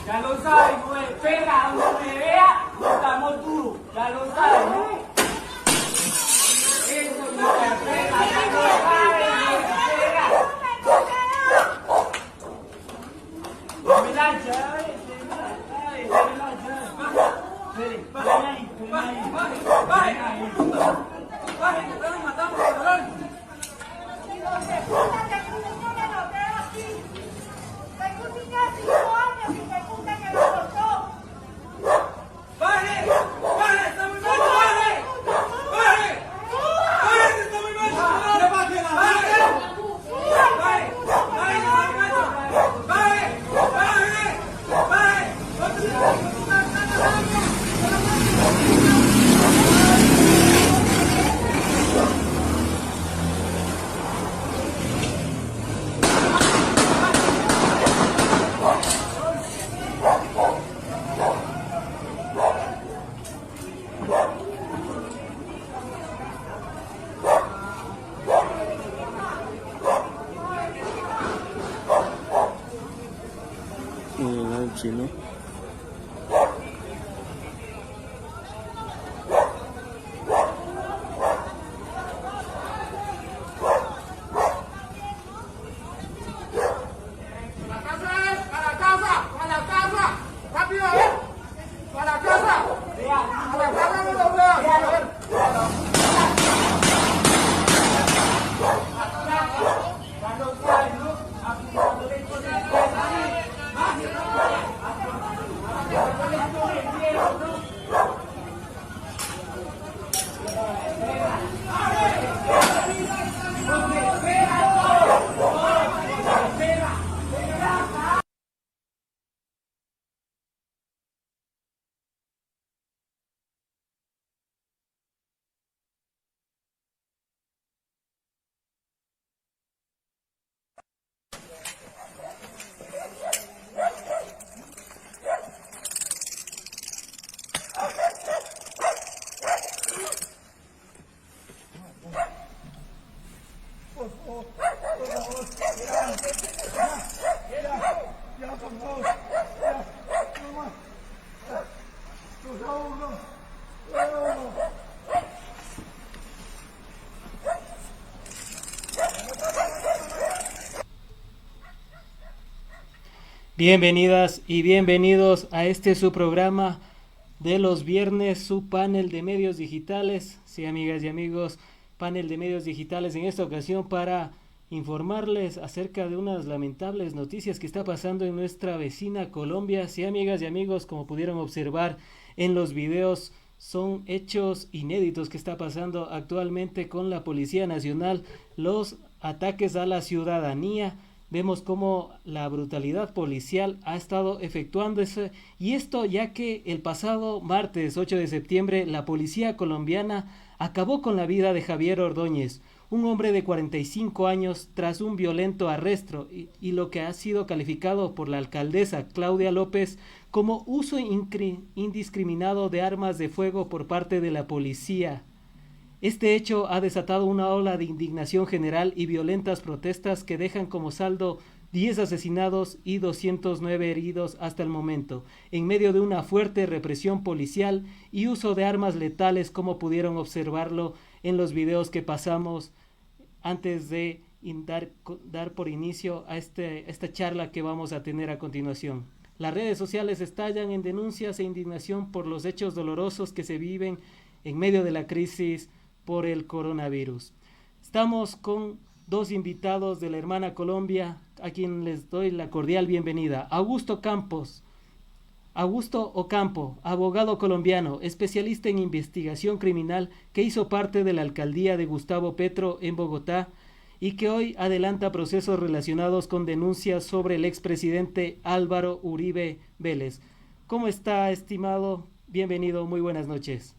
Ya lo sabes, güey, pega, donde vea, estamos duros, ya lo sabes, ¿no? Eso, no te pega, ya lo sabes, pega. Dame la llave, dame la llave. Baja ahí, matamos, cabrón. Chino. Bienvenidas y bienvenidos a este su programa de los viernes, su panel de medios digitales. Sí, amigas y amigos, panel de medios digitales en esta ocasión para informarles acerca de unas lamentables noticias que está pasando en nuestra vecina Colombia. Sí, amigas y amigos, como pudieron observar en los videos, son hechos inéditos que está pasando actualmente con la Policía Nacional, los ataques a la ciudadanía. Vemos cómo la brutalidad policial ha estado efectuándose, y esto ya que el pasado martes 8 de septiembre la policía colombiana acabó con la vida de Javier Ordóñez, un hombre de 45 años, tras un violento arresto y lo que ha sido calificado por la alcaldesa Claudia López como uso indiscriminado de armas de fuego por parte de la policía. Este hecho ha desatado una ola de indignación general y violentas protestas que dejan como saldo 10 asesinados y 209 heridos hasta el momento, en medio de una fuerte represión policial y uso de armas letales, como pudieron observarlo en los videos que pasamos antes de dar por inicio a esta charla que vamos a tener a continuación. Las redes sociales estallan en denuncias e indignación por los hechos dolorosos que se viven en medio de la crisis por el coronavirus. Estamos con dos invitados de la hermana Colombia, a quien les doy la cordial bienvenida. Augusto Ocampo, abogado colombiano, especialista en investigación criminal, que hizo parte de la alcaldía de Gustavo Petro en Bogotá y que hoy adelanta procesos relacionados con denuncias sobre el expresidente Álvaro Uribe Vélez. ¿Cómo está, estimado? Bienvenido, muy buenas noches.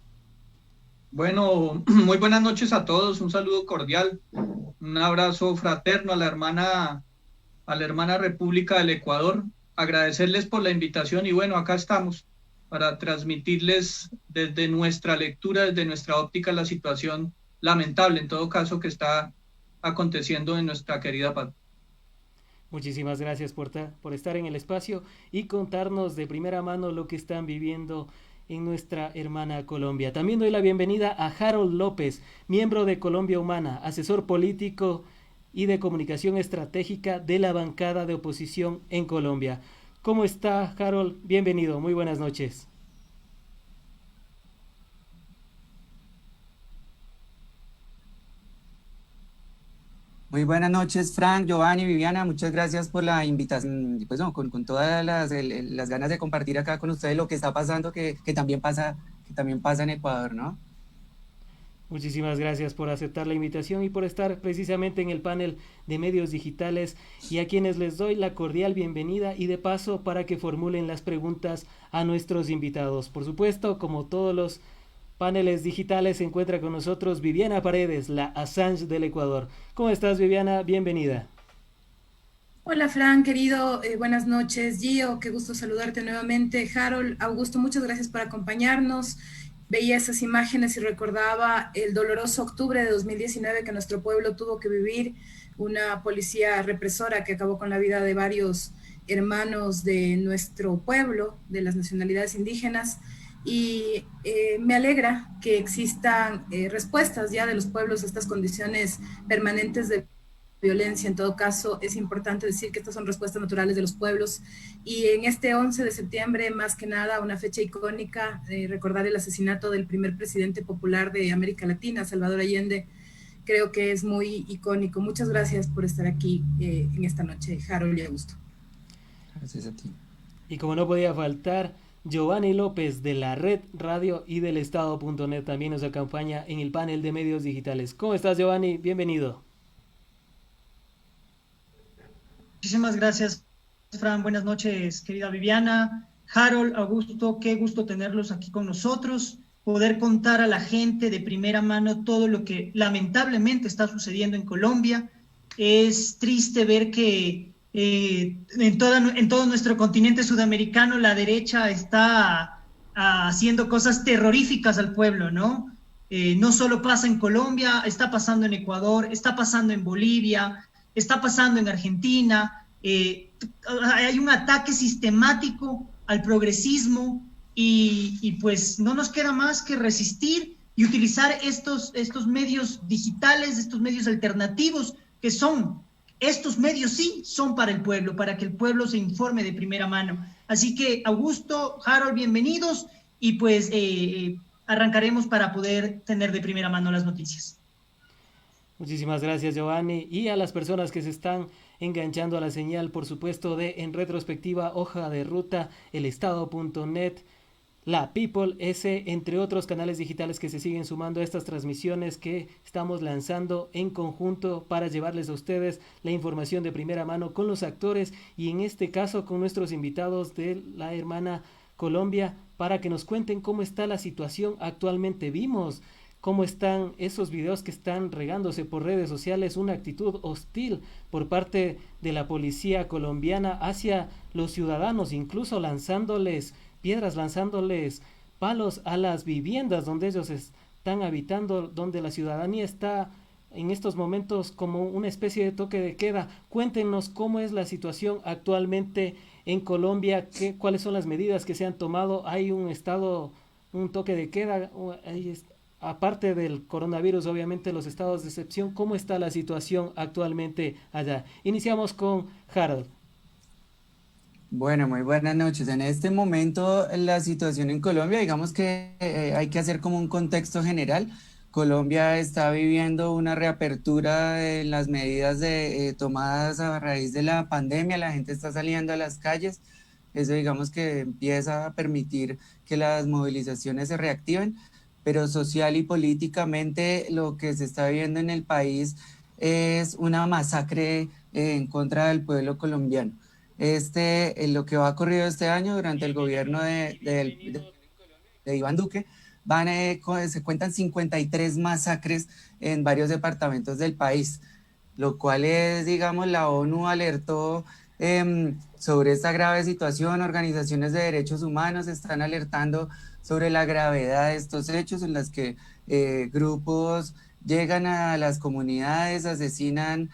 Bueno, muy buenas noches a todos, un saludo cordial, un abrazo fraterno a la hermana República del Ecuador, agradecerles por la invitación y bueno, acá estamos para transmitirles desde nuestra lectura, desde nuestra óptica, la situación lamentable, en todo caso, que está aconteciendo en nuestra querida patria. Muchísimas gracias por estar en el espacio y contarnos de primera mano lo que están viviendo en nuestra hermana Colombia. También doy la bienvenida a Harold López, miembro de Colombia Humana, asesor político y de comunicación estratégica de la bancada de oposición en Colombia. ¿Cómo está, Harold? Bienvenido, muy buenas noches. Muy buenas noches, Frank, Giovanni, Viviana, muchas gracias por la invitación, pues no, con todas las ganas de compartir acá con ustedes lo que está pasando, que también pasa en Ecuador, ¿no? Muchísimas gracias por aceptar la invitación y por estar precisamente en el panel de medios digitales, y a quienes les doy la cordial bienvenida y de paso para que formulen las preguntas a nuestros invitados. Por supuesto, como todos los paneles digitales, se encuentra con nosotros Viviana Paredes, la Assange del Ecuador. ¿Cómo estás, Viviana? Bienvenida. Hola, Fran, querido, buenas noches. Gio, qué gusto saludarte nuevamente. Harold, Augusto, muchas gracias por acompañarnos. Veía esas imágenes y recordaba el doloroso octubre de 2019 que nuestro pueblo tuvo que vivir, una policía represora que acabó con la vida de varios hermanos de nuestro pueblo, de las nacionalidades indígenas. Y me alegra que existan respuestas ya de los pueblos a estas condiciones permanentes de violencia. En todo caso, es importante decir que estas son respuestas naturales de los pueblos, y en este 11 de septiembre, más que nada, una fecha icónica, recordar el asesinato del primer presidente popular de América Latina, Salvador Allende, creo que es muy icónico. Muchas gracias por estar aquí en esta noche, Harold y Augusto. Gracias a ti. Y como no podía faltar, Giovanni López de la Red Radio y del Estado.net también nos acompaña en el panel de medios digitales. ¿Cómo estás, Giovanni? Bienvenido. Muchísimas gracias, Fran. Buenas noches, querida Viviana, Harold, Augusto, qué gusto tenerlos aquí con nosotros, poder contar a la gente de primera mano todo lo que lamentablemente está sucediendo en Colombia. Es triste ver que en todo nuestro continente sudamericano la derecha está haciendo cosas terroríficas al pueblo, ¿no? No solo pasa en Colombia, está pasando en Ecuador, está pasando en Bolivia, está pasando en Argentina. Hay un ataque sistemático al progresismo y pues no nos queda más que resistir y utilizar estos medios digitales, estos medios alternativos, que son, estos medios sí son para el pueblo, para que el pueblo se informe de primera mano. Así que, Augusto, Harold, bienvenidos, y pues arrancaremos para poder tener de primera mano las noticias. Muchísimas gracias, Giovanni, y a las personas que se están enganchando a la señal, por supuesto, de En Retrospectiva, Hoja de Ruta, elestado.net, La People S, entre otros canales digitales que se siguen sumando a estas transmisiones que estamos lanzando en conjunto para llevarles a ustedes la información de primera mano con los actores y en este caso con nuestros invitados de la hermana Colombia para que nos cuenten cómo está la situación actualmente. Vimos cómo están esos videos que están regándose por redes sociales, una actitud hostil por parte de la policía colombiana hacia los ciudadanos, incluso lanzándoles piedras, lanzándoles palos a las viviendas donde ellos están habitando, donde la ciudadanía está en estos momentos como una especie de toque de queda. Cuéntenos cómo es la situación actualmente en Colombia, cuáles son las medidas que se han tomado. Hay un toque de queda, aparte del coronavirus, obviamente los estados de excepción. ¿Cómo está la situación actualmente allá? Iniciamos con Harold. Bueno, muy buenas noches. En este momento la situación en Colombia, digamos que hay que hacer como un contexto general. Colombia está viviendo una reapertura en las medidas tomadas a raíz de la pandemia, la gente está saliendo a las calles, eso digamos que empieza a permitir que las movilizaciones se reactiven, pero social y políticamente lo que se está viviendo en el país es una masacre en contra del pueblo colombiano. Lo que ha ocurrido este año durante el gobierno de Iván Duque, se cuentan 53 masacres en varios departamentos del país, lo cual es, digamos, la ONU alertó sobre esta grave situación, organizaciones de derechos humanos están alertando sobre la gravedad de estos hechos en las que grupos llegan a las comunidades, asesinan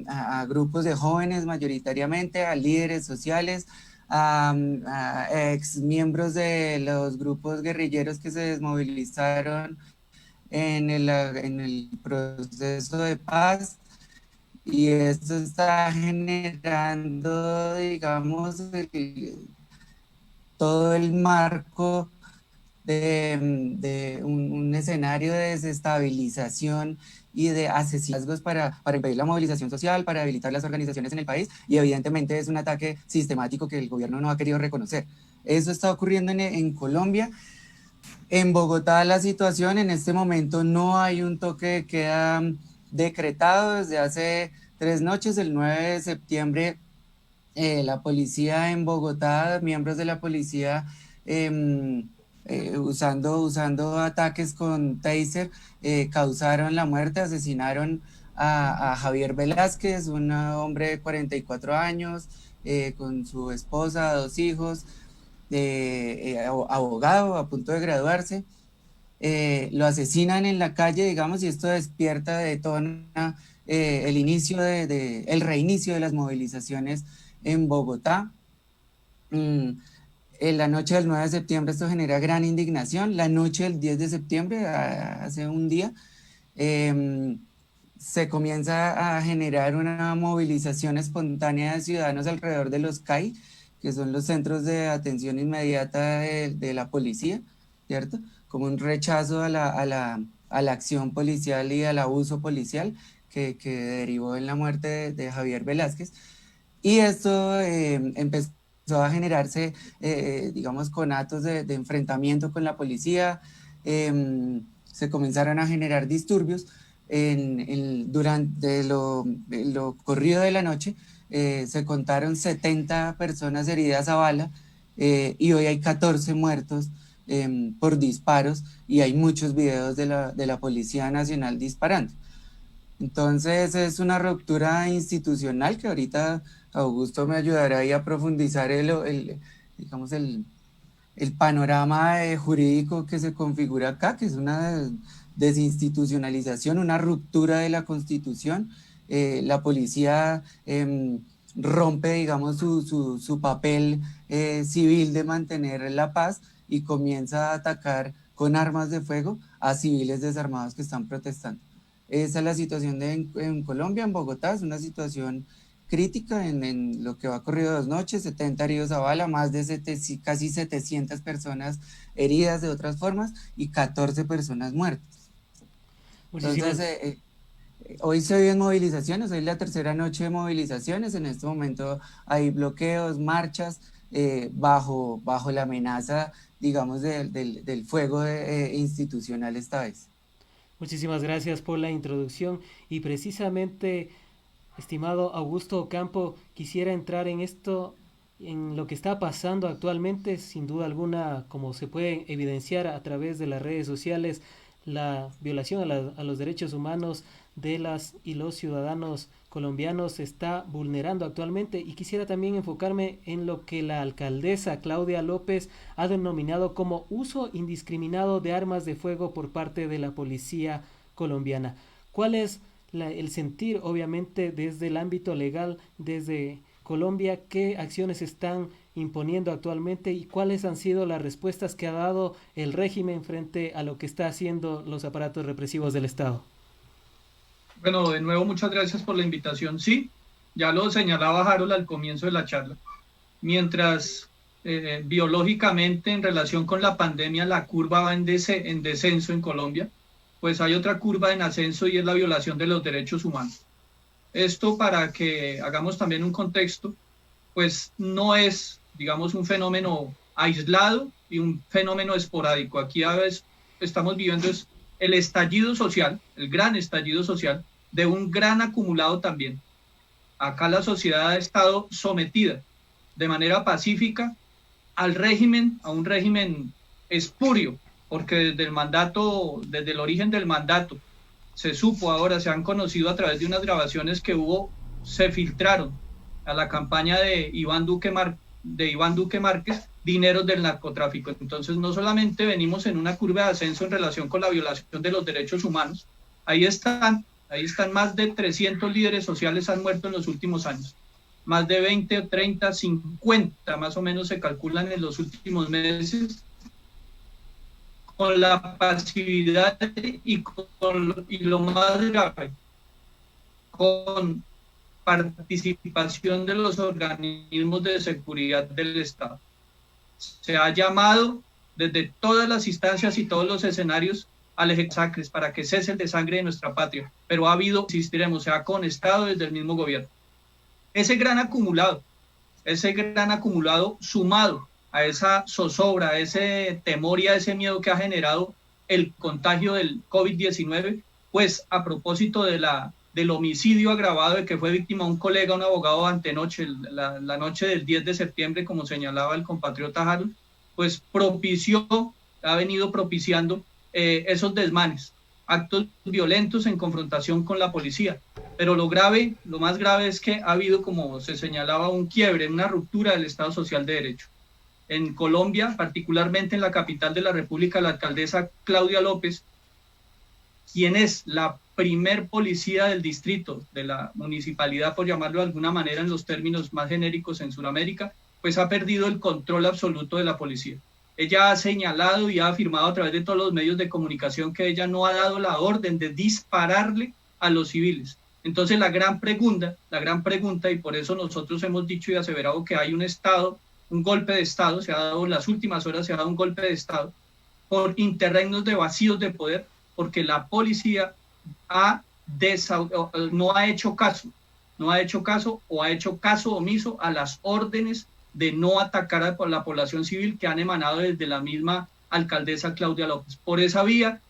a grupos de jóvenes mayoritariamente, a líderes sociales, a ex miembros de los grupos guerrilleros que se desmovilizaron en el proceso de paz, y esto está generando, digamos, todo el marco de un escenario de desestabilización y de asesinatos para impedir la movilización social, para debilitar las organizaciones en el país, y evidentemente es un ataque sistemático que el gobierno no ha querido reconocer. Eso está ocurriendo en Colombia. En Bogotá la situación en este momento no hay un toque de queda decretado desde hace 3 noches, el 9 de septiembre, la policía en Bogotá, miembros de la policía usando ataques con taser, causaron la muerte, asesinaron a Javier Velázquez, un hombre de 44 años, con su esposa, 2 hijos, abogado a punto de graduarse. Lo asesinan en la calle, digamos, y esto despierta, detona el reinicio de las movilizaciones en Bogotá. En la noche del 9 de septiembre esto genera gran indignación. La noche del 10 de septiembre, hace un día, se comienza a generar una movilización espontánea de ciudadanos alrededor de los CAI, que son los centros de atención inmediata de la policía, ¿cierto? Como un rechazo a la acción policial y al abuso policial que derivó en la muerte de Javier Velázquez. Y esto empezó a generarse, digamos, conatos de enfrentamiento con la policía, se comenzaron a generar disturbios. Durante lo corrido de la noche, se contaron 70 personas heridas a bala, y hoy hay 14 muertos por disparos, y hay muchos videos de la Policía Nacional disparando. Entonces es una ruptura institucional que ahorita Augusto me ayudará ahí a profundizar digamos el panorama jurídico que se configura acá, que es una desinstitucionalización, una ruptura de la Constitución. La policía rompe, digamos, su papel civil de mantener la paz y comienza a atacar con armas de fuego a civiles desarmados que están protestando. Esa es la situación en Colombia, en Bogotá, es una situación crítica en lo que va ocurrido 2 noches, 70 heridos a bala, más de casi 700 personas heridas de otras formas y 14 personas muertas. Entonces, hoy se viven movilizaciones, hoy es la 3ª noche de movilizaciones, en este momento hay bloqueos, marchas, bajo la amenaza, digamos, del fuego institucional esta vez. Muchísimas gracias por la introducción, y precisamente, estimado Augusto Ocampo, quisiera entrar en esto, en lo que está pasando actualmente. Sin duda alguna, como se puede evidenciar a través de las redes sociales, la violación a los derechos humanos de las y los ciudadanos colombianos se está vulnerando actualmente, y quisiera también enfocarme en lo que la alcaldesa Claudia López ha denominado como uso indiscriminado de armas de fuego por parte de la policía colombiana. ¿Cuál es el sentir, obviamente, desde el ámbito legal, desde Colombia? ¿Qué acciones están imponiendo actualmente y cuáles han sido las respuestas que ha dado el régimen frente a lo que está haciendo los aparatos represivos del Estado? Bueno, de nuevo, muchas gracias por la invitación. Sí, ya lo señalaba Harold al comienzo de la charla. Mientras biológicamente, en relación con la pandemia, la curva va en descenso en Colombia, pues hay otra curva en ascenso y es la violación de los derechos humanos. Esto, para que hagamos también un contexto, pues no es, digamos, un fenómeno aislado y un fenómeno esporádico. Aquí a veces estamos viviendo es el estallido social, el gran estallido social de un gran acumulado también. Acá la sociedad ha estado sometida de manera pacífica al régimen, a un régimen espurio, porque desde el origen del mandato se supo, ahora se han conocido a través de unas grabaciones que hubo, se filtraron a la campaña de Iván Duque Márquez, dineros del narcotráfico. Entonces no solamente venimos en una curva de ascenso en relación con la violación de los derechos humanos, ahí están más de 300 líderes sociales han muerto en los últimos años, más de 20, 30, 50 más o menos se calculan en los últimos meses, con la pasividad y lo más grave, con participación de los organismos de seguridad del Estado. Se ha llamado desde todas las instancias y todos los escenarios al ejecutacres para que cese el desangre de nuestra patria, pero ha habido, insistiremos, se ha conestado desde el mismo gobierno. Ese gran acumulado sumado a esa zozobra, a ese temor y a ese miedo que ha generado el contagio del COVID-19, pues a propósito del homicidio agravado de que fue víctima un colega, un abogado antenoche, la noche del 10 de septiembre, como señalaba el compatriota Harold, pues ha venido propiciando esos desmanes, actos violentos en confrontación con la policía. Pero lo más grave es que ha habido, como se señalaba, un quiebre, una ruptura del Estado Social de Derecho. En Colombia, particularmente en la capital de la República, la alcaldesa Claudia López, quien es la primer policía del distrito, de la municipalidad, por llamarlo de alguna manera en los términos más genéricos en Sudamérica, pues ha perdido el control absoluto de la policía. Ella ha señalado y ha afirmado a través de todos los medios de comunicación que ella no ha dado la orden de dispararle a los civiles. Entonces la gran pregunta, y por eso nosotros hemos dicho y aseverado que hay un golpe de Estado, en las últimas horas se ha dado un golpe de Estado por interregnos de vacíos de poder, porque la policía no ha hecho caso o ha hecho caso omiso a las órdenes de no atacar a la población civil que han emanado desde la misma alcaldesa Claudia López. Por esa vía,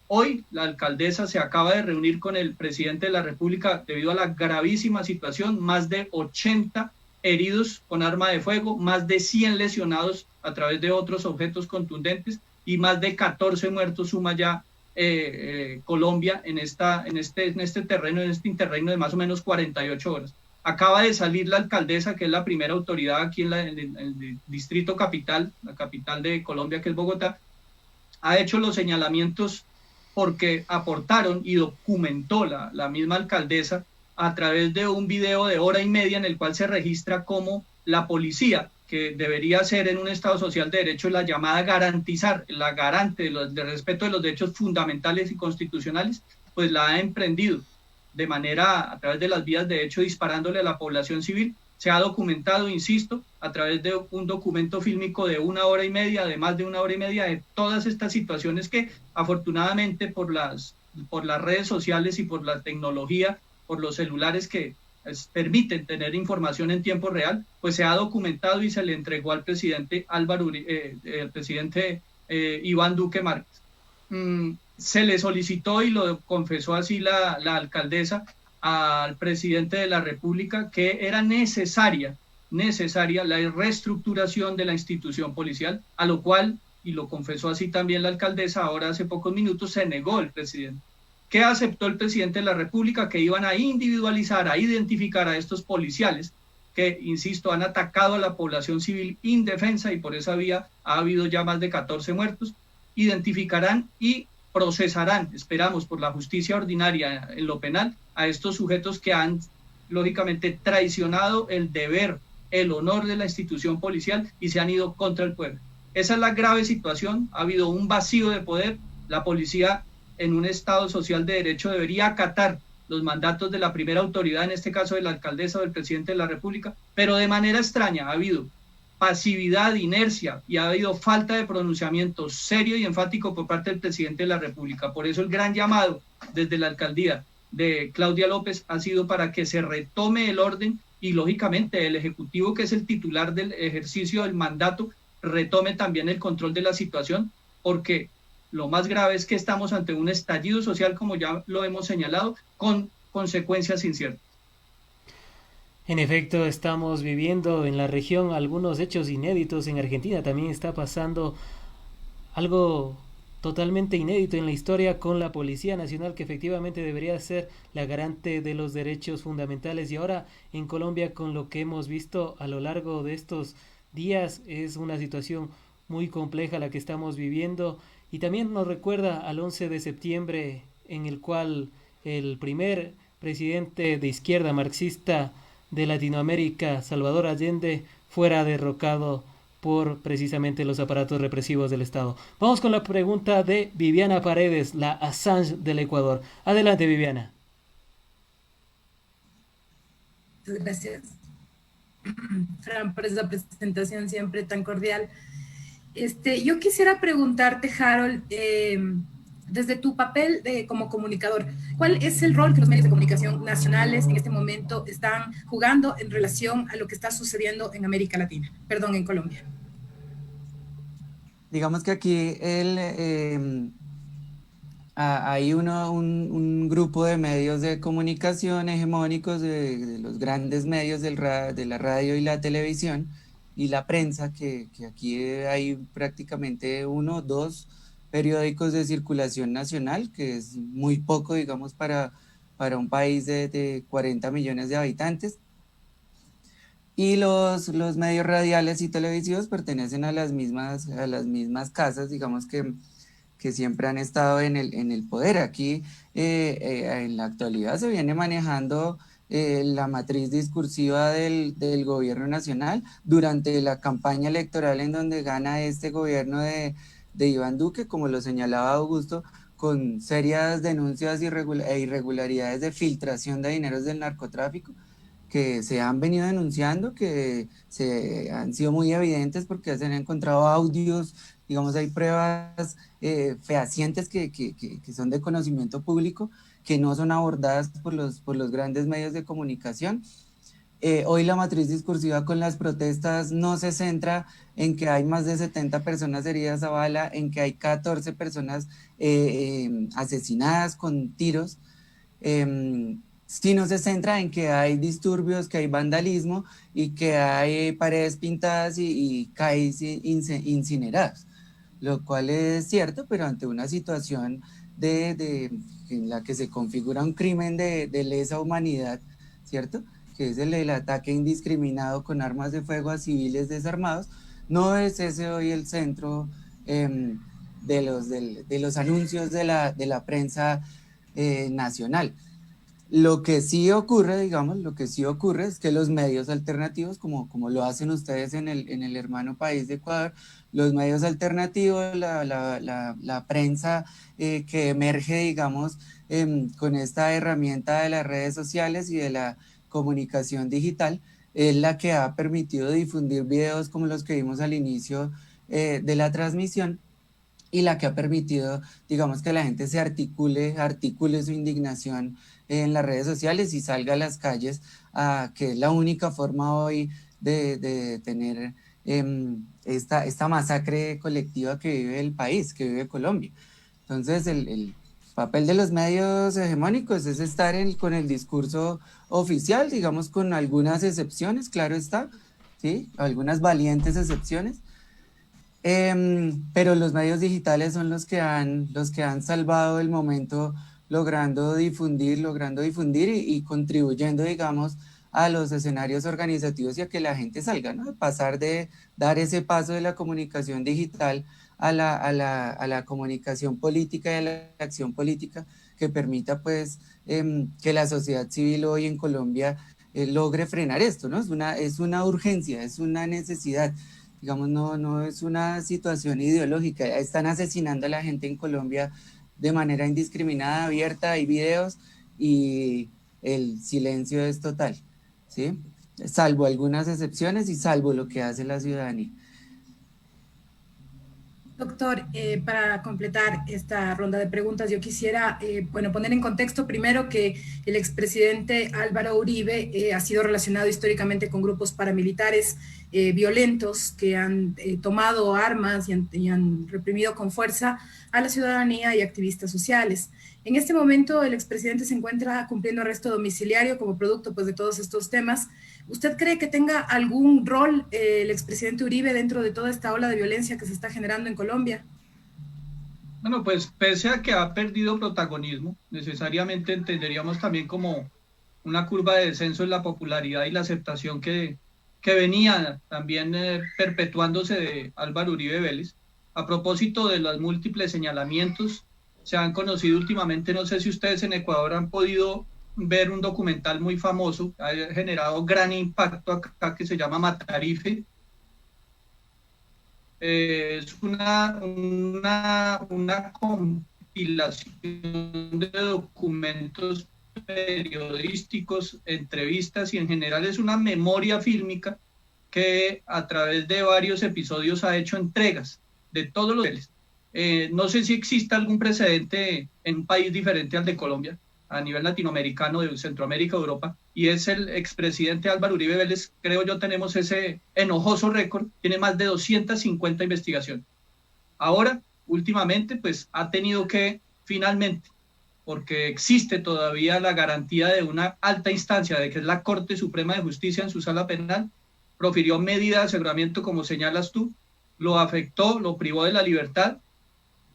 hoy la alcaldesa se acaba de reunir con el presidente de la República debido a la gravísima situación, más de 80 heridos con arma de fuego, más de 100 lesionados a través de otros objetos contundentes y más de 14 muertos suma ya Colombia en este interregno de más o menos 48 horas. Acaba de salir la alcaldesa, que es la primera autoridad aquí en el distrito capital, la capital de Colombia, que es Bogotá, ha hecho los señalamientos porque aportaron y documentó la misma alcaldesa a través de un video de 1:30 en el cual se registra cómo la policía, que debería ser en un Estado social de derecho la llamada la garante del respeto de los derechos fundamentales y constitucionales, pues la ha emprendido de manera, a través de las vías de hecho, disparándole a la población civil. Se ha documentado, insisto, a través de un documento fílmico de 1:30, de más de 1:30, de todas estas situaciones que afortunadamente por las redes sociales y por la tecnología, por los celulares que permiten tener información en tiempo real, pues se ha documentado y se le entregó al presidente Iván Duque Márquez. Se le solicitó, y lo confesó así la alcaldesa, al presidente de la República, que era necesaria la reestructuración de la institución policial, a lo cual, y lo confesó así también la alcaldesa ahora hace pocos minutos, se negó el presidente. ¿Qué aceptó el presidente de la República? Que iban a individualizar, a identificar a estos policiales que, insisto, han atacado a la población civil indefensa, y por esa vía ha habido ya más de 14 muertos. Identificarán y procesarán, esperamos, por la justicia ordinaria en lo penal, a estos sujetos que han, lógicamente, traicionado el deber, el honor de la institución policial y se han ido contra el pueblo. Esa es la grave situación. Ha habido un vacío de poder. La policía, en un Estado social de derecho, debería acatar los mandatos de la primera autoridad, en este caso de la alcaldesa o del presidente de la República, pero de manera extraña ha habido pasividad, inercia, y ha habido falta de pronunciamiento serio y enfático por parte del presidente de la República. Por eso el gran llamado desde la alcaldía de Claudia López ha sido para que se retome el orden y, lógicamente, el Ejecutivo, que es el titular del ejercicio del mandato, retome también el control de la situación, porque lo más grave es que estamos ante un estallido social, como ya lo hemos señalado, con consecuencias inciertas. En efecto, estamos viviendo en la región algunos hechos inéditos. En Argentina también está pasando algo totalmente inédito en la historia con la Policía Nacional, que efectivamente debería ser la garante de los derechos fundamentales. Y ahora en Colombia, con lo que hemos visto a lo largo de estos días, es una situación muy compleja la que estamos viviendo. Y también nos recuerda al 11 de septiembre, en el cual el primer presidente de izquierda marxista de Latinoamérica, Salvador Allende, fuera derrocado por precisamente los aparatos represivos del Estado. Vamos con la pregunta de Viviana Paredes, la Assange del Ecuador. Adelante, Viviana. Muchas gracias, Fran, por esa presentación siempre tan cordial. Yo quisiera preguntarte, Harold, desde tu papel como comunicador, ¿cuál es el rol que los medios de comunicación nacionales en este momento están jugando en relación a lo que está sucediendo en América Latina? Perdón, en Colombia. Digamos que aquí hay un grupo de medios de comunicación hegemónicos, de los grandes medios de la radio y la televisión y la prensa, que aquí hay prácticamente 1 o 2 periódicos de circulación nacional, que es muy poco, digamos, para un país de 40 millones de habitantes. Y los medios radiales y televisivos pertenecen a las mismas casas, digamos, que siempre han estado en el poder. Aquí, en la actualidad, se viene manejando la matriz discursiva del gobierno nacional durante la campaña electoral, en donde gana este gobierno de Iván Duque, como lo señalaba Augusto, con serias denuncias e irregularidades de filtración de dineros del narcotráfico, que se han venido denunciando, que han sido muy evidentes porque se han encontrado audios, digamos, hay pruebas fehacientes que son de conocimiento público, que no son abordadas por los grandes medios de comunicación. Hoy la matriz discursiva con las protestas no se centra en que hay más de 70 personas heridas a bala, en que hay 14 personas asesinadas con tiros, sino se centra en que hay disturbios, que hay vandalismo y que hay paredes pintadas y calles incineradas, lo cual es cierto, pero ante una situación en la que se configura un crimen de lesa humanidad, ¿cierto?, que es el ataque indiscriminado con armas de fuego a civiles desarmados. No es ese hoy el centro de los anuncios de la prensa nacional. Lo que sí ocurre, es que los medios alternativos, como lo hacen ustedes en el hermano país de Ecuador, los medios alternativos, la prensa que emerge, digamos, con esta herramienta de las redes sociales y de la comunicación digital, es la que ha permitido difundir videos como los que vimos al inicio de la transmisión, y la que ha permitido, digamos, que la gente se articule su indignación en las redes sociales y salga a las calles, que es la única forma hoy de tener esta masacre colectiva que vive el país, que vive Colombia. Entonces, el papel de los medios hegemónicos es estar con el discurso oficial, digamos, con algunas excepciones, claro está, ¿sí? Algunas valientes excepciones, pero los medios digitales son los que han salvado el momento, logrando difundir y contribuyendo, digamos, a los escenarios organizativos y a que la gente salga, ¿no? De pasar de dar ese paso de la comunicación digital a la comunicación política y a la acción política, que permita, pues, que la sociedad civil hoy en Colombia logre frenar esto, ¿no? Es una urgencia, es una necesidad, digamos, no es una situación ideológica. Están asesinando a la gente en Colombia de manera indiscriminada, abierta, hay videos y el silencio es total, ¿sí? salvo algunas excepciones y salvo lo que hace la ciudadanía. Doctor, para completar esta ronda de preguntas, yo quisiera poner en contexto primero que el expresidente Álvaro Uribe ha sido relacionado históricamente con grupos paramilitares violentos que han tomado armas y han reprimido con fuerza a la ciudadanía y activistas sociales. En este momento el expresidente se encuentra cumpliendo arresto domiciliario como producto pues, de todos estos temas. ¿Usted cree que tenga algún rol el expresidente Uribe dentro de toda esta ola de violencia que se está generando en Colombia? Bueno, pues pese a que ha perdido protagonismo, necesariamente entenderíamos también como una curva de descenso en la popularidad y la aceptación que venía también perpetuándose de Álvaro Uribe Vélez. A propósito de los múltiples señalamientos, se han conocido últimamente, no sé si ustedes en Ecuador han podido ver un documental muy famoso, ha generado gran impacto acá, que se llama Matarife. Es una compilación de documentos periodísticos, entrevistas y en general es una memoria fílmica que a través de varios episodios ha hecho entregas de todos los niveles. No sé si existe algún precedente en un país diferente al de Colombia, a nivel latinoamericano, de Centroamérica, Europa, y es el expresidente Álvaro Uribe Vélez. Creo yo tenemos ese enojoso récord, tiene más de 250 investigaciones. Ahora, últimamente, pues ha tenido que, finalmente, porque existe todavía la garantía de una alta instancia, de que es la Corte Suprema de Justicia en su sala penal, profirió medida de aseguramiento, como señalas tú, lo afectó, lo privó de la libertad.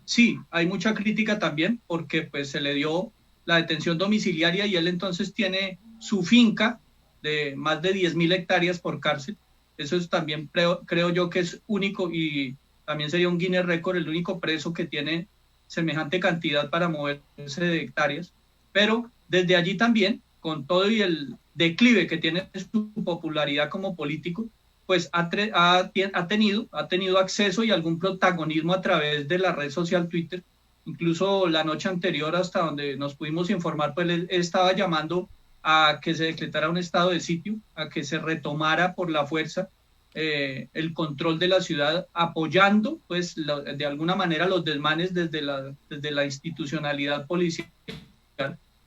Sí, hay mucha crítica también, porque pues se le dio la detención domiciliaria y él entonces tiene su finca de más de 10.000 hectáreas por cárcel. Eso es también, creo yo que es único y también sería un Guinness Record, el único preso que tiene semejante cantidad para moverse de hectáreas. Pero desde allí también, con todo y el declive que tiene su popularidad como político, pues ha tenido acceso y algún protagonismo a través de la red social Twitter. Incluso la noche anterior, hasta donde nos pudimos informar, pues él estaba llamando a que se decretara un estado de sitio, a que se retomara por la fuerza el control de la ciudad, apoyando pues de alguna manera los desmanes desde la institucionalidad policial,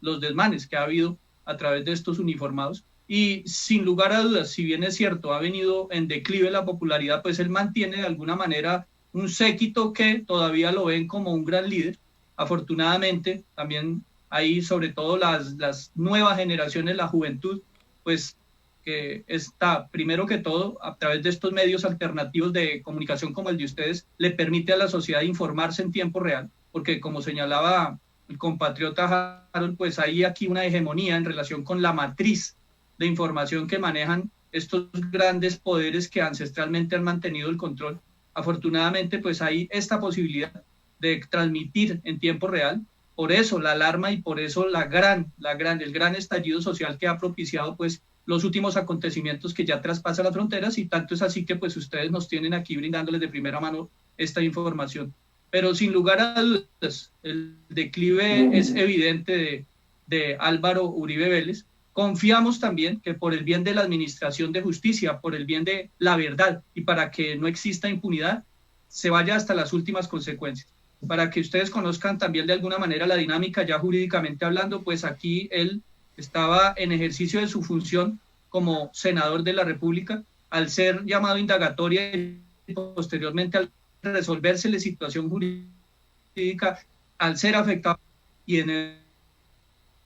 los desmanes que ha habido a través de estos uniformados. Y sin lugar a dudas, si bien es cierto, ha venido en declive la popularidad, pues él mantiene de alguna manera un séquito que todavía lo ven como un gran líder. Afortunadamente, también hay sobre todo las nuevas generaciones, la juventud, pues que está, primero que todo, a través de estos medios alternativos de comunicación como el de ustedes, le permite a la sociedad informarse en tiempo real, porque como señalaba el compatriota Harold, pues hay aquí una hegemonía en relación con la matriz de información que manejan estos grandes poderes que ancestralmente han mantenido el control. Afortunadamente, pues hay esta posibilidad de transmitir en tiempo real. Por eso la alarma y por eso el gran estallido social que ha propiciado pues los últimos acontecimientos que ya traspasan las fronteras, y tanto es así que pues ustedes nos tienen aquí brindándoles de primera mano esta información. Pero sin lugar a dudas, el declive es evidente de Álvaro Uribe Vélez. Confiamos también que por el bien de la administración de justicia, por el bien de la verdad y para que no exista impunidad, se vaya hasta las últimas consecuencias. Para que ustedes conozcan también de alguna manera la dinámica ya jurídicamente hablando, pues aquí él estaba en ejercicio de su función como senador de la República, al ser llamado indagatoria y posteriormente al resolverse la situación jurídica, al ser afectado y en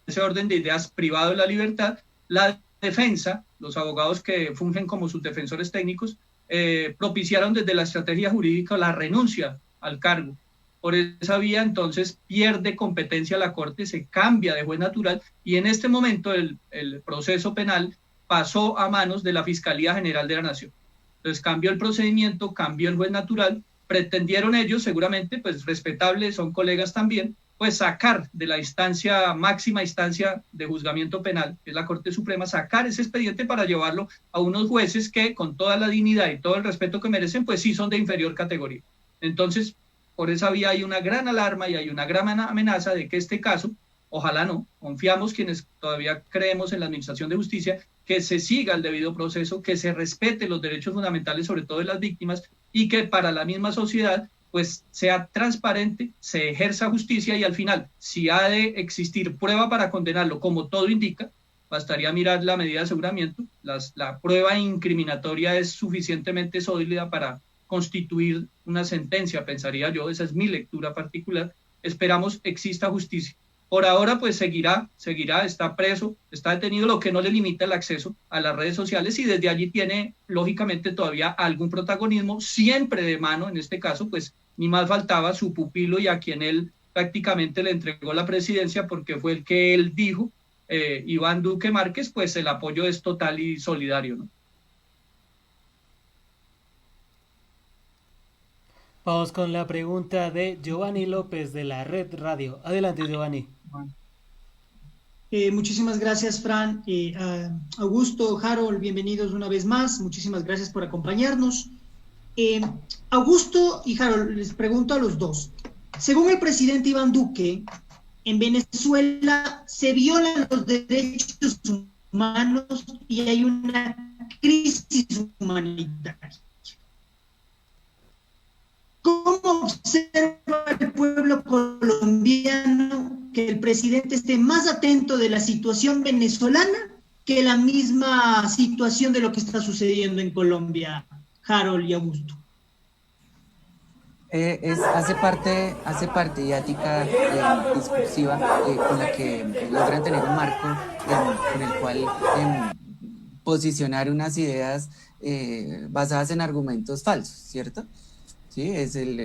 ese orden de ideas privado de la libertad, la defensa, los abogados que fungen como sus defensores técnicos, propiciaron desde la estrategia jurídica la renuncia al cargo. Por esa vía, entonces, pierde competencia la Corte, se cambia de juez natural y en este momento el proceso penal pasó a manos de la Fiscalía General de la Nación. Entonces cambió el procedimiento, cambió el juez natural, pretendieron ellos, seguramente, pues respetables, son colegas también, pues sacar de la máxima instancia de juzgamiento penal, que es la Corte Suprema, sacar ese expediente para llevarlo a unos jueces que, con toda la dignidad y todo el respeto que merecen, pues sí son de inferior categoría. Entonces, por esa vía hay una gran alarma y hay una gran amenaza de que este caso ojalá no, confiamos quienes todavía creemos en la administración de justicia, que se siga el debido proceso, que se respete los derechos fundamentales, sobre todo de las víctimas, y que para la misma sociedad pues sea transparente, se ejerza justicia y al final, si ha de existir prueba para condenarlo, como todo indica, bastaría mirar la medida de aseguramiento, la prueba incriminatoria es suficientemente sólida para constituir una sentencia, pensaría yo, esa es mi lectura particular, esperamos exista justicia. Por ahora, pues seguirá, está preso, está detenido, lo que no le limita el acceso a las redes sociales y desde allí tiene, lógicamente, todavía algún protagonismo, siempre de mano, en este caso, pues ni más faltaba su pupilo y a quien él prácticamente le entregó la presidencia porque fue el que él dijo, Iván Duque Márquez, pues el apoyo es total y solidario, ¿no? Vamos con la pregunta de Giovanni López de la Red Radio. Adelante, Giovanni. Muchísimas gracias, Fran. Augusto, Harold, bienvenidos una vez más. Muchísimas gracias por acompañarnos. Augusto y Harold, les pregunto a los dos. Según el presidente Iván Duque, en Venezuela se violan los derechos humanos y hay una crisis humanitaria. ¿Cómo observa el pueblo colombiano que el presidente esté más atento de la situación venezolana que la misma situación de lo que está sucediendo en Colombia, Harold y Augusto? Hace parte didáctica discursiva con la que logran tener un marco con el cual posicionar unas ideas basadas en argumentos falsos, ¿cierto? Sí,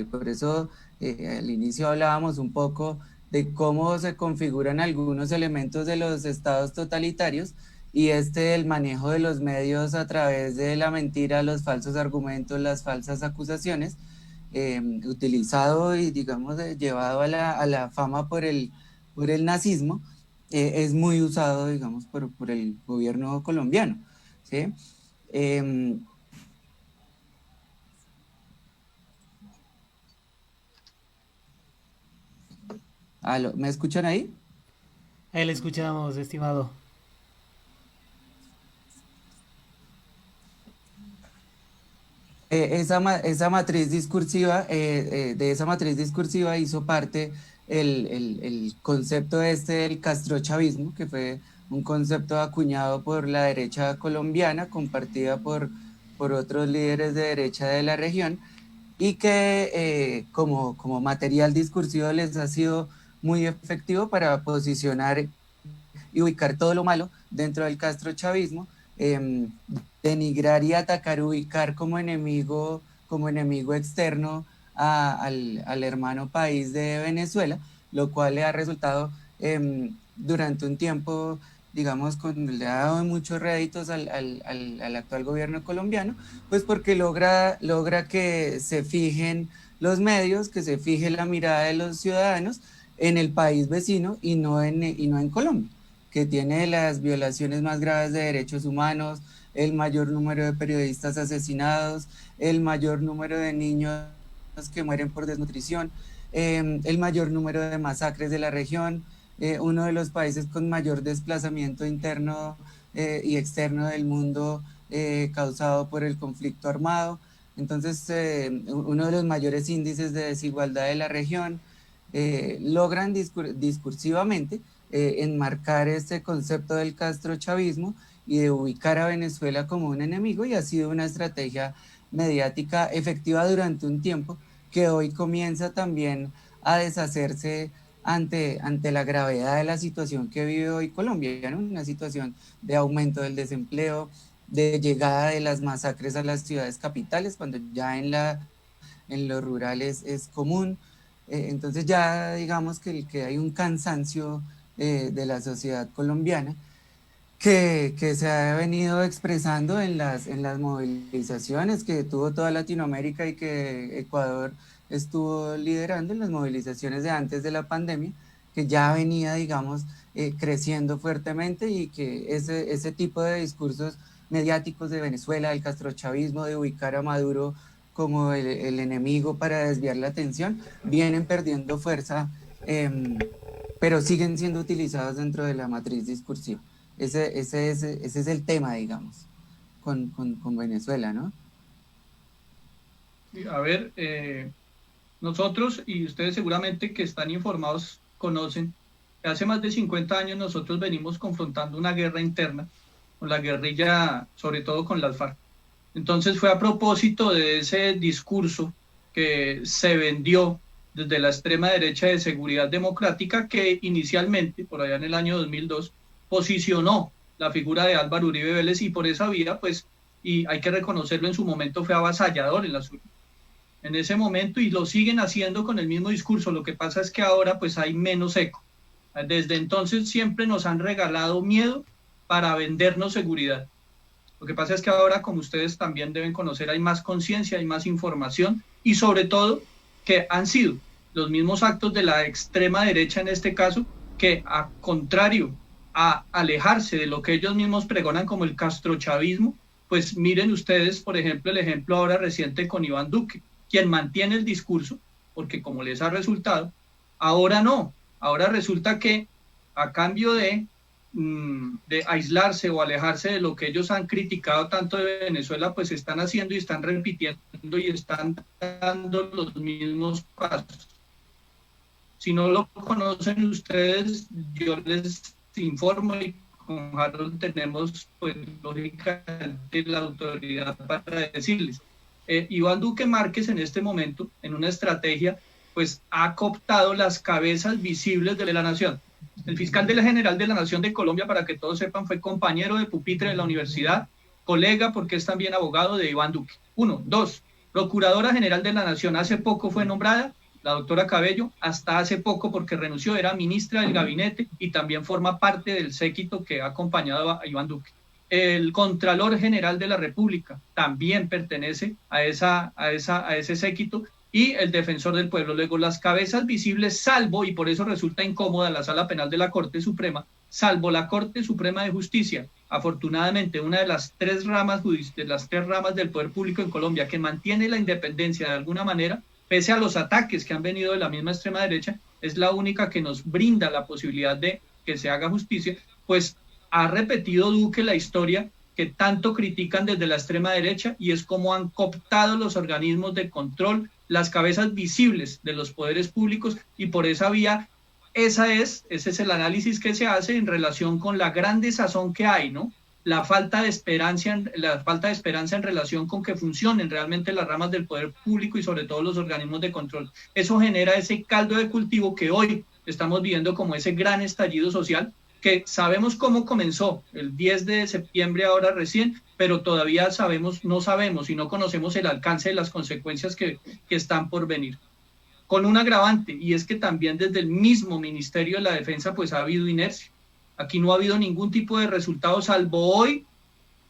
por eso al inicio hablábamos un poco de cómo se configuran algunos elementos de los estados totalitarios y el manejo de los medios a través de la mentira, los falsos argumentos, las falsas acusaciones, utilizado y digamos llevado a la fama por el nazismo, es muy usado digamos por el gobierno colombiano, ¿sí? ¿Me escuchan ahí? Ahí le escuchamos, estimado. Esa matriz discursiva, de esa matriz discursiva hizo parte el concepto del castrochavismo, que fue un concepto acuñado por la derecha colombiana, compartida por otros líderes de derecha de la región, y que como material discursivo les ha sido muy efectivo para posicionar y ubicar todo lo malo dentro del castrochavismo, denigrar y atacar, ubicar como enemigo externo al hermano país de Venezuela, lo cual le ha resultado durante un tiempo, digamos, le ha dado muchos réditos al actual gobierno colombiano, pues porque logra que se fijen los medios, que se fije la mirada de los ciudadanos en el país vecino y no en Colombia, que tiene las violaciones más graves de derechos humanos, el mayor número de periodistas asesinados, el mayor número de niños que mueren por desnutrición, el mayor número de masacres de la región, uno de los países con mayor desplazamiento interno y externo del mundo causado por el conflicto armado. Entonces, uno de los mayores índices de desigualdad de la región. Logran discursivamente enmarcar este concepto del castrochavismo y de ubicar a Venezuela como un enemigo, y ha sido una estrategia mediática efectiva durante un tiempo que hoy comienza también a deshacerse ante la gravedad de la situación que vive hoy Colombia, ¿no? Una situación de aumento del desempleo, de llegada de las masacres a las ciudades capitales, cuando ya en lo rural es común. Entonces ya digamos que hay un cansancio de la sociedad colombiana que se ha venido expresando en las movilizaciones que tuvo toda Latinoamérica y que Ecuador estuvo liderando, en las movilizaciones de antes de la pandemia, que ya venía, digamos, creciendo fuertemente, y que ese tipo de discursos mediáticos de Venezuela, del castrochavismo, de ubicar a Maduro como el enemigo para desviar la atención, vienen perdiendo fuerza pero siguen siendo utilizados dentro de la matriz discursiva. Ese es el tema, digamos, con Venezuela, ¿no? A ver, nosotros, y ustedes seguramente que están informados, conocen, que hace más de 50 años nosotros venimos confrontando una guerra interna con la guerrilla, sobre todo con las FARC. Entonces fue a propósito de ese discurso que se vendió desde la extrema derecha de seguridad democrática, que inicialmente, por allá en el año 2002, posicionó la figura de Álvaro Uribe Vélez, y por esa vía, pues, y hay que reconocerlo, en su momento fue avasallador en las urnas. En ese momento, y lo siguen haciendo con el mismo discurso. Lo que pasa es que ahora pues hay menos eco. Desde entonces siempre nos han regalado miedo para vendernos seguridad. Lo que pasa es que ahora, como ustedes también deben conocer, hay más conciencia, hay más información, y sobre todo que han sido los mismos actos de la extrema derecha en este caso, que a contrario a alejarse de lo que ellos mismos pregonan como el castrochavismo, pues miren ustedes, por ejemplo, el ejemplo ahora reciente con Iván Duque, quien mantiene el discurso, porque como les ha resultado, ahora no, ahora resulta que a cambio de aislarse o alejarse de lo que ellos han criticado tanto de Venezuela, pues están haciendo y están repitiendo y están dando los mismos pasos. Si no lo conocen ustedes, yo les informo, y con Harold tenemos, pues, lógicamente la autoridad para decirles. Iván Duque Márquez en este momento, en una estrategia, pues ha cooptado las cabezas visibles de la nación. El fiscal general de la Nación de Colombia, para que todos sepan, fue compañero de pupitre de la universidad, colega, porque es también abogado de Iván Duque. 1, 2, Procuradora General de la Nación, hace poco fue nombrada la doctora Cabello, hasta hace poco, porque renunció, era ministra del gabinete y también forma parte del séquito que ha acompañado a Iván Duque. El Contralor General de la República también pertenece a ese séquito, y el Defensor del Pueblo. Luego, las cabezas visibles, salvo, y por eso resulta incómoda la Sala Penal de la Corte Suprema, salvo la Corte Suprema de Justicia, afortunadamente una de las tres ramas del poder público en Colombia, que mantiene la independencia de alguna manera, pese a los ataques que han venido de la misma extrema derecha, es la única que nos brinda la posibilidad de que se haga justicia. Pues ha repetido Duque la historia que tanto critican desde la extrema derecha, y es como han cooptado los organismos de control, las cabezas visibles de los poderes públicos, y por esa vía, ese es el análisis que se hace en relación con la gran desazón que hay, ¿no? La falta de esperanza en relación con que funcionen realmente las ramas del poder público y sobre todo los organismos de control. Eso genera ese caldo de cultivo que hoy estamos viviendo como ese gran estallido social, que sabemos cómo comenzó el 10 de septiembre ahora recién, pero todavía no sabemos y no conocemos el alcance de las consecuencias que están por venir. Con un agravante, y es que también desde el mismo Ministerio de la Defensa pues ha habido inercia. Aquí no ha habido ningún tipo de resultado, salvo hoy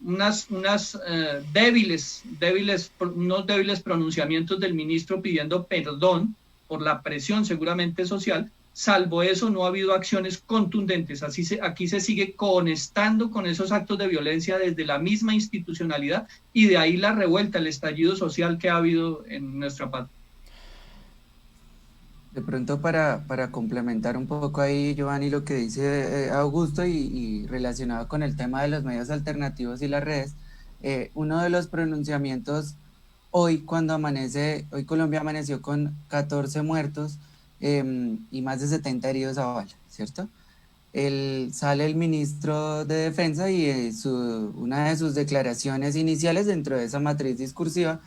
unos débiles pronunciamientos del ministro pidiendo perdón por la presión seguramente social. Salvo eso, no ha habido acciones contundentes. Aquí se sigue conectando con esos actos de violencia desde la misma institucionalidad, y de ahí la revuelta, el estallido social que ha habido en nuestra patria. De pronto para complementar un poco ahí, Giovanni, lo que dice Augusto, y relacionado con el tema de los medios alternativos y las redes, uno de los pronunciamientos hoy Colombia amaneció con 14 muertos y más de 70 heridos a bala, ¿cierto? Sale el ministro de Defensa y una de sus declaraciones iniciales dentro de esa matriz discursiva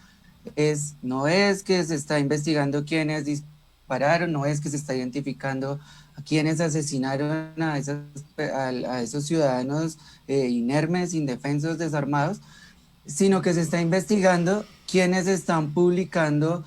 no es que se está investigando quiénes dispararon, no es que se está identificando a quienes asesinaron a esos ciudadanos inermes, indefensos, desarmados, sino que se está investigando quienes están publicando,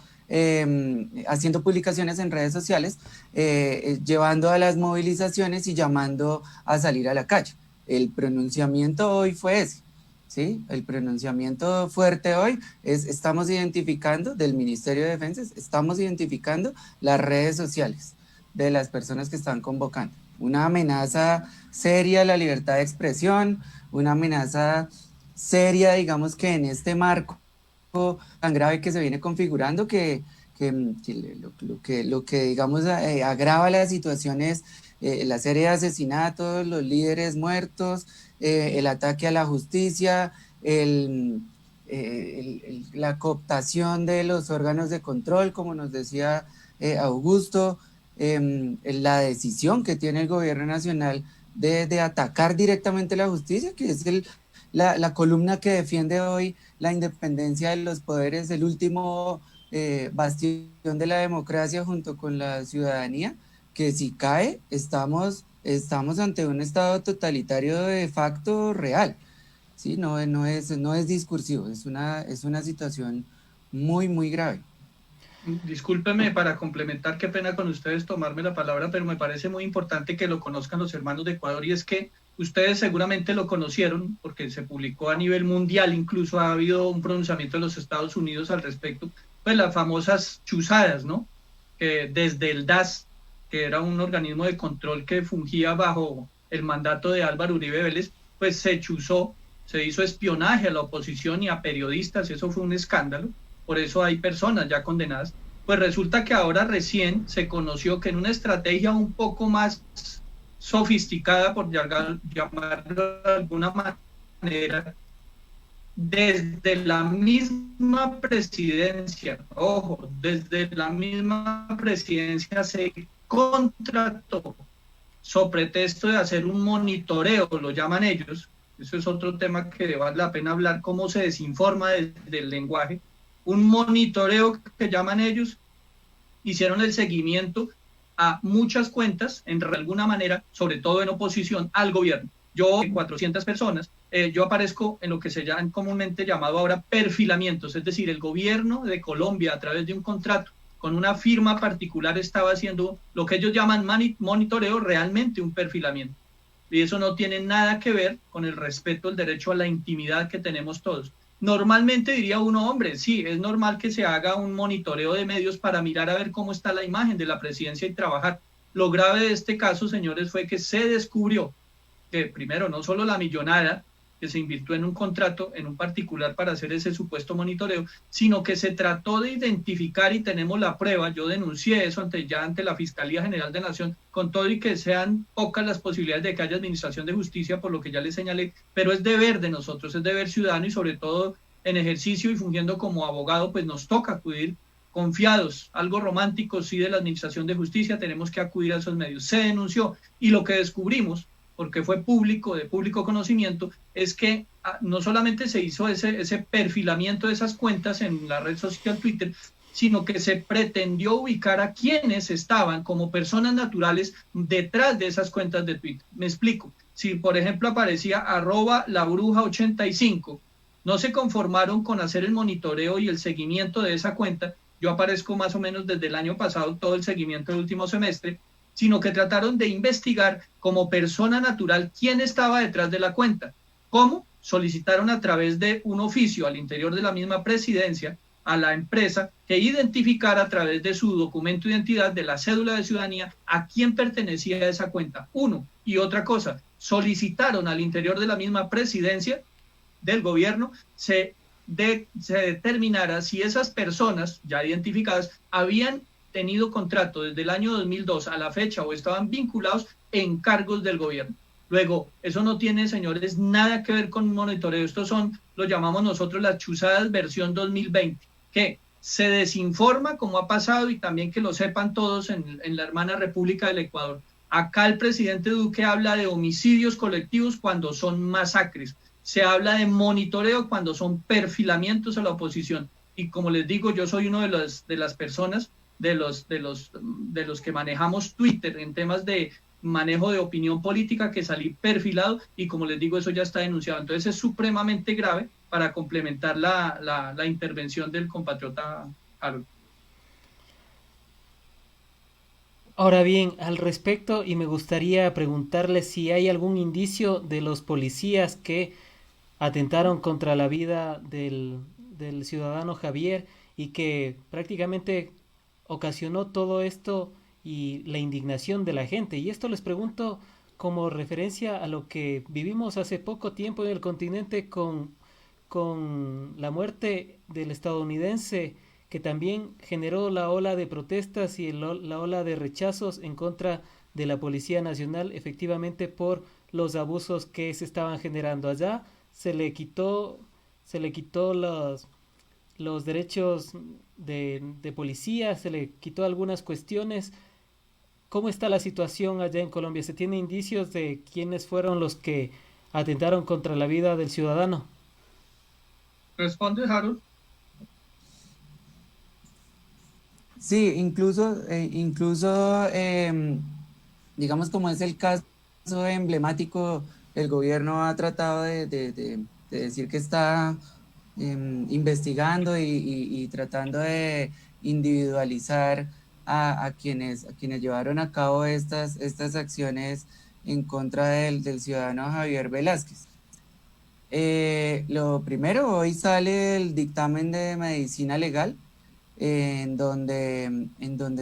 haciendo publicaciones en redes sociales, llevando a las movilizaciones y llamando a salir a la calle. El pronunciamiento hoy fue ese, ¿sí? El pronunciamiento fuerte hoy estamos identificando, del Ministerio de Defensa, estamos identificando las redes sociales de las personas que están convocando. Una amenaza seria a la libertad de expresión, una amenaza seria, digamos, que en este marco tan grave que se viene configurando, que lo que digamos agrava las situaciones la serie de asesinatos, los líderes muertos, el ataque a la justicia, la cooptación de los órganos de control, como nos decía Augusto, la decisión que tiene el gobierno nacional de atacar directamente la justicia, que es la columna que defiende hoy la independencia de los poderes, el último bastión de la democracia junto con la ciudadanía, que si cae, estamos ante un estado totalitario de facto real. ¿Sí? No es discursivo, es una situación muy, muy grave. Discúlpeme para complementar, qué pena con ustedes tomarme la palabra, pero me parece muy importante que lo conozcan los hermanos de Ecuador, y es que ustedes seguramente lo conocieron porque se publicó a nivel mundial, incluso ha habido un pronunciamiento de los Estados Unidos al respecto, pues las famosas chuzadas, ¿no? Que desde el DAS, que era un organismo de control que fungía bajo el mandato de Álvaro Uribe Vélez, pues se chuzó, se hizo espionaje a la oposición y a periodistas, eso fue un escándalo. Por eso hay personas ya condenadas. Pues resulta que ahora recién se conoció que en una estrategia un poco más sofisticada, por llamarlo de alguna manera, desde la misma presidencia, ojo, desde la misma presidencia se contrató, sobre pretexto de hacer un monitoreo, lo llaman ellos, eso es otro tema que vale la pena hablar, cómo se desinforma desde el lenguaje, un monitoreo que llaman ellos, hicieron el seguimiento a muchas cuentas, en alguna manera, sobre todo en oposición al gobierno. Yo, 400 personas, yo aparezco en lo que se llama comúnmente llamado ahora perfilamientos, es decir, el gobierno de Colombia a través de un contrato con una firma particular estaba haciendo lo que ellos llaman monitoreo, realmente un perfilamiento. Y eso no tiene nada que ver con el respeto al derecho a la intimidad que tenemos todos. Normalmente diría uno, hombre, sí, es normal que se haga un monitoreo de medios para mirar a ver cómo está la imagen de la presidencia y trabajar. Lo grave de este caso, señores, fue que se descubrió que primero no solo la millonada que se invirtió en un contrato, en un particular para hacer ese supuesto monitoreo, sino que se trató de identificar y tenemos la prueba, yo denuncié eso ante la Fiscalía General de la Nación, con todo y que sean pocas las posibilidades de que haya administración de justicia, por lo que ya les señalé, pero es deber de nosotros, es deber ciudadano y sobre todo en ejercicio y fungiendo como abogado, pues nos toca acudir confiados, algo romántico sí de la administración de justicia, tenemos que acudir a esos medios. Se denunció y lo que descubrimos, porque fue público, de público conocimiento, es que no solamente se hizo ese perfilamiento de esas cuentas en la red social Twitter, sino que se pretendió ubicar a quienes estaban como personas naturales detrás de esas cuentas de Twitter. Me explico. Si, por ejemplo, aparecía @labruja85, no se conformaron con hacer el monitoreo y el seguimiento de esa cuenta. Yo aparezco más o menos desde el año pasado, todo el seguimiento del último semestre, sino que trataron de investigar como persona natural quién estaba detrás de la cuenta. ¿Cómo? Solicitaron a través de un oficio al interior de la misma presidencia a la empresa que identificara a través de su documento de identidad, de la cédula de ciudadanía, a quién pertenecía esa cuenta. Uno. Y otra cosa, solicitaron al interior de la misma presidencia del gobierno se determinara si esas personas ya identificadas habían tenido contrato desde el año 2002 a la fecha o estaban vinculados en cargos del gobierno. Luego, eso no tiene, señores, nada que ver con monitoreo. Estos son, lo llamamos nosotros las chuzadas versión 2020, que se desinforma como ha pasado y también que lo sepan todos en la hermana República del Ecuador. Acá el presidente Duque habla de homicidios colectivos cuando son masacres. Se habla de monitoreo cuando son perfilamientos a la oposición. Y como les digo, yo soy uno de las personas de los que manejamos Twitter en temas de manejo de opinión política, que salí perfilado y como les digo, eso ya está denunciado. Entonces es supremamente grave para complementar la intervención del compatriota Harold. Ahora bien, al respecto, y me gustaría preguntarle si hay algún indicio de los policías que atentaron contra la vida del ciudadano Javier y que prácticamente ocasionó todo esto y la indignación de la gente. Y esto les pregunto como referencia a lo que vivimos hace poco tiempo en el continente con la muerte del estadounidense, que también generó la ola de protestas y la ola de rechazos en contra de la Policía Nacional, efectivamente por los abusos que se estaban generando allá. Se le quitó los derechos de policía, se le quitó algunas cuestiones. ¿Cómo está la situación allá en Colombia? ¿Se tiene indicios de quiénes fueron los que atentaron contra la vida del ciudadano? ¿Responde, Harold? Sí, incluso digamos, como es el caso emblemático, el gobierno ha tratado de decir que está investigando y tratando de individualizar a quienes llevaron a cabo estas acciones en contra del ciudadano Javier Velázquez. Lo primero, hoy sale el dictamen de medicina legal, en donde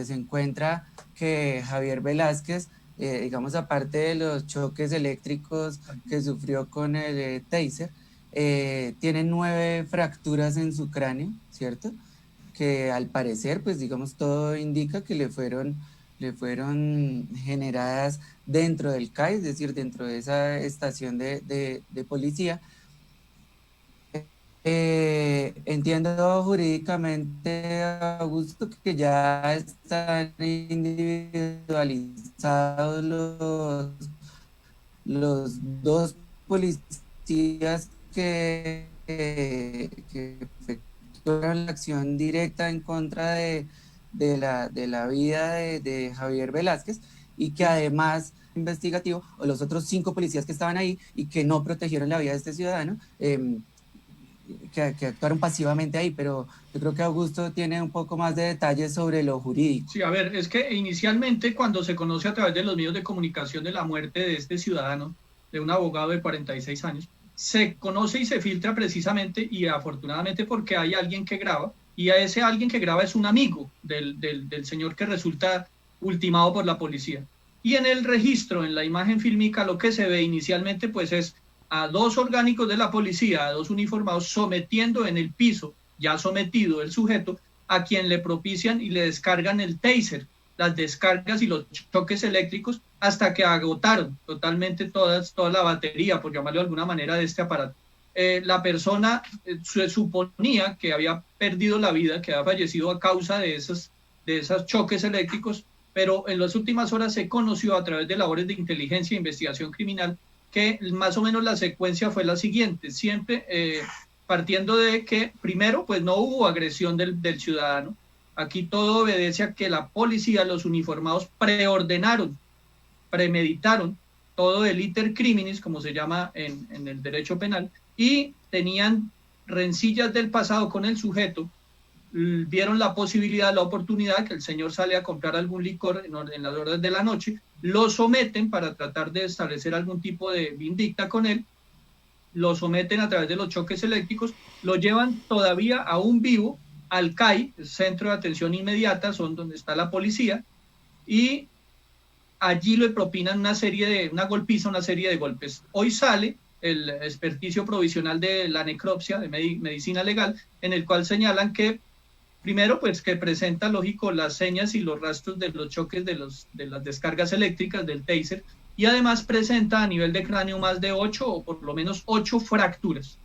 se encuentra que Javier Velázquez, digamos, aparte de los choques eléctricos que sufrió con el taser, tiene 9 fracturas en su cráneo, ¿cierto? Que al parecer, pues digamos, todo indica que le fueron generadas dentro del CAI, es decir, dentro de esa estación de policía. Entiendo jurídicamente, Augusto, que ya están individualizados los 2 policías que efectuaron la acción directa en contra de la vida de Javier Velázquez, y que además investigativo, o los otros 5 policías que estaban ahí y que no protegieron la vida de este ciudadano, que actuaron pasivamente ahí. Pero yo creo que Augusto tiene un poco más de detalles sobre lo jurídico. Sí, a ver, es que inicialmente, cuando se conoce a través de los medios de comunicación de la muerte de este ciudadano, de un abogado de 46 años, se conoce y se filtra precisamente, y afortunadamente, porque hay alguien que graba, y a ese alguien que graba es un amigo del señor que resulta ultimado por la policía. Y en el registro, en la imagen fílmica, lo que se ve inicialmente pues es a 2 orgánicos de la policía, a 2 uniformados, sometiendo en el piso, ya sometido el sujeto, a quien le propician y le descargan el taser, las descargas y los choques eléctricos, hasta que agotaron totalmente toda la batería, por llamarlo de alguna manera, de este aparato. La persona se suponía que había perdido la vida, que había fallecido a causa de esos choques eléctricos, pero en las últimas horas se conoció a través de labores de inteligencia e investigación criminal que más o menos la secuencia fue la siguiente, siempre partiendo de que primero pues no hubo agresión del ciudadano. Aquí todo obedece a que la policía, los uniformados, premeditaron todo el iter criminis, como se llama en el derecho penal, y tenían rencillas del pasado con el sujeto. Vieron la posibilidad, la oportunidad, que el señor sale a comprar algún licor en las horas de la noche, lo someten para tratar de establecer algún tipo de vindicta con él, lo someten a través de los choques eléctricos, lo llevan todavía aún vivo al CAI, el Centro de Atención Inmediata, donde está la policía, y allí le propinan una serie de golpes. Hoy sale el experticio provisional de la necropsia, de medicina legal, en el cual señalan que primero, pues que presenta, lógico, las señas y los rastros de los choques de las descargas eléctricas del taser, y además presenta a nivel de cráneo más de 8 o por lo menos 8 fracturas.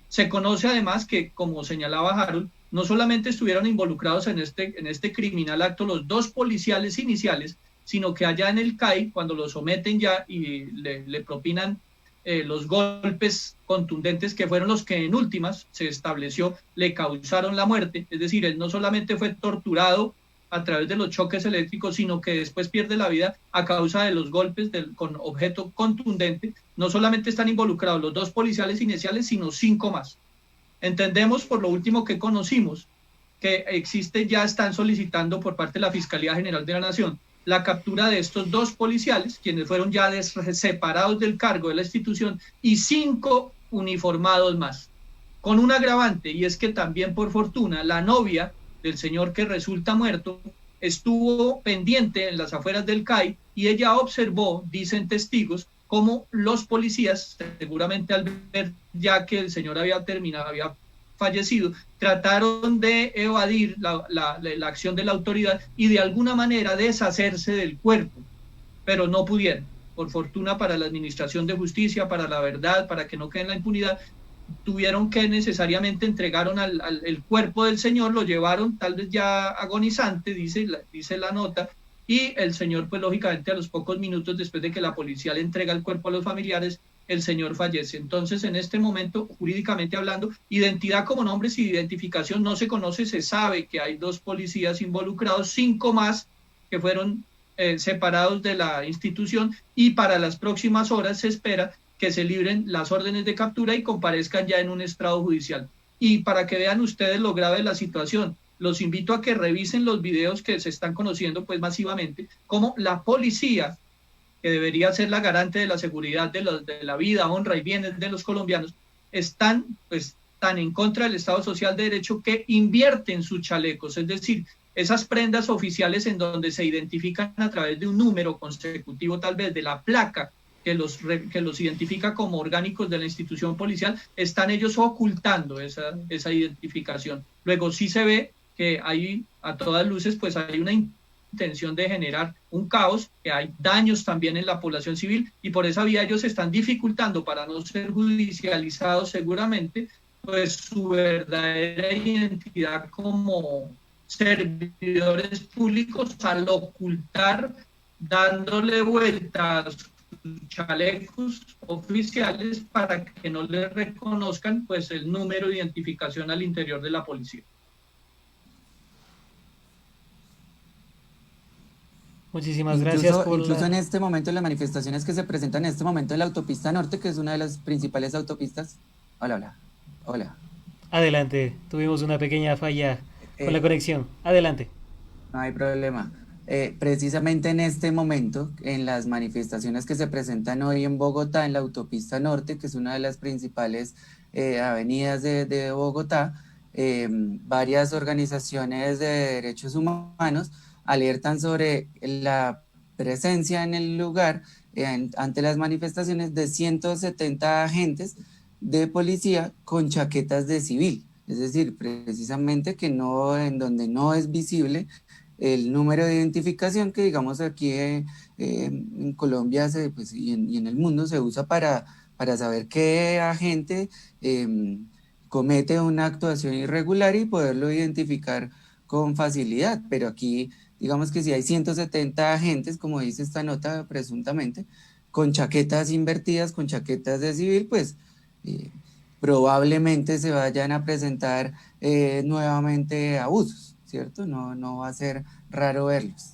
Se conoce además que, como señalaba Harold, no solamente estuvieron involucrados en este criminal acto los 2 policiales iniciales, sino que allá en el CAI, cuando lo someten ya y le propinan los golpes contundentes, que fueron los que en últimas se estableció le causaron la muerte, es decir, él no solamente fue torturado a través de los choques eléctricos, sino que después pierde la vida a causa de los golpes con objeto contundente. No solamente están involucrados los 2 policiales iniciales, sino 5 más. Entendemos, por lo último que conocimos, que ya están solicitando por parte de la Fiscalía General de la Nación la captura de estos 2 policiales, quienes fueron ya separados del cargo de la institución, y 5 uniformados más, con un agravante, y es que también, por fortuna, la novia del señor que resulta muerto estuvo pendiente en las afueras del CAI, y ella observó, dicen testigos, cómo los policías, seguramente al ver ya que el señor había fallecido, trataron de evadir la acción de la autoridad y de alguna manera deshacerse del cuerpo. pero no pudieron. Por fortuna para la administración de justicia, para la verdad, para que no quede en la impunidad, tuvieron que necesariamente entregaron el cuerpo del señor, lo llevaron tal vez ya agonizante, dice la nota, y el señor pues lógicamente a los pocos minutos después de que la policía le entrega el cuerpo a los familiares, el señor fallece. Entonces en este momento, jurídicamente hablando, identidad como nombres y identificación no se conoce, se sabe que hay 2 policías involucrados, 5 más que fueron separados de la institución, y para las próximas horas se espera que se libren las órdenes de captura y comparezcan ya en un estrado judicial. Y para que vean ustedes lo grave de la situación, los invito a que revisen los videos que se están conociendo pues masivamente, como la policía, que debería ser la garante de la seguridad de la vida, honra y bienes de los colombianos, están pues tan en contra del Estado Social de Derecho que invierten sus chalecos, es decir, esas prendas oficiales en donde se identifican a través de un número consecutivo, tal vez de la placa que los identifica como orgánicos de la institución policial, están ellos ocultando esa identificación. Luego sí se ve que hay, a todas luces, pues hay una intención de generar un caos, que hay daños también en la población civil, y por esa vía ellos están dificultando, para no ser judicializados seguramente, pues su verdadera identidad como servidores públicos, al ocultar, dándole vueltas chalecos oficiales para que no le reconozcan pues el número de identificación al interior de la policía. Muchísimas gracias incluso en este momento, las manifestaciones que se presentan en este momento en la autopista norte, que es una de las principales autopistas. Hola. Adelante, tuvimos una pequeña falla con la conexión. Adelante. No hay problema. Precisamente en este momento, en las manifestaciones que se presentan hoy en Bogotá, en la autopista norte, que es una de las principales avenidas de Bogotá, varias organizaciones de derechos humanos alertan sobre la presencia en el lugar ante las manifestaciones de 170 agentes de policía con chaquetas de civil, es decir, precisamente que no, en donde no es visible el número de identificación que digamos aquí en Colombia y en el mundo se usa para saber qué agente comete una actuación irregular y poderlo identificar con facilidad, pero aquí digamos que si hay 170 agentes, como dice esta nota presuntamente, con chaquetas invertidas, con chaquetas de civil, pues probablemente se vayan a presentar nuevamente abusos, ¿cierto? No va a ser raro verlos.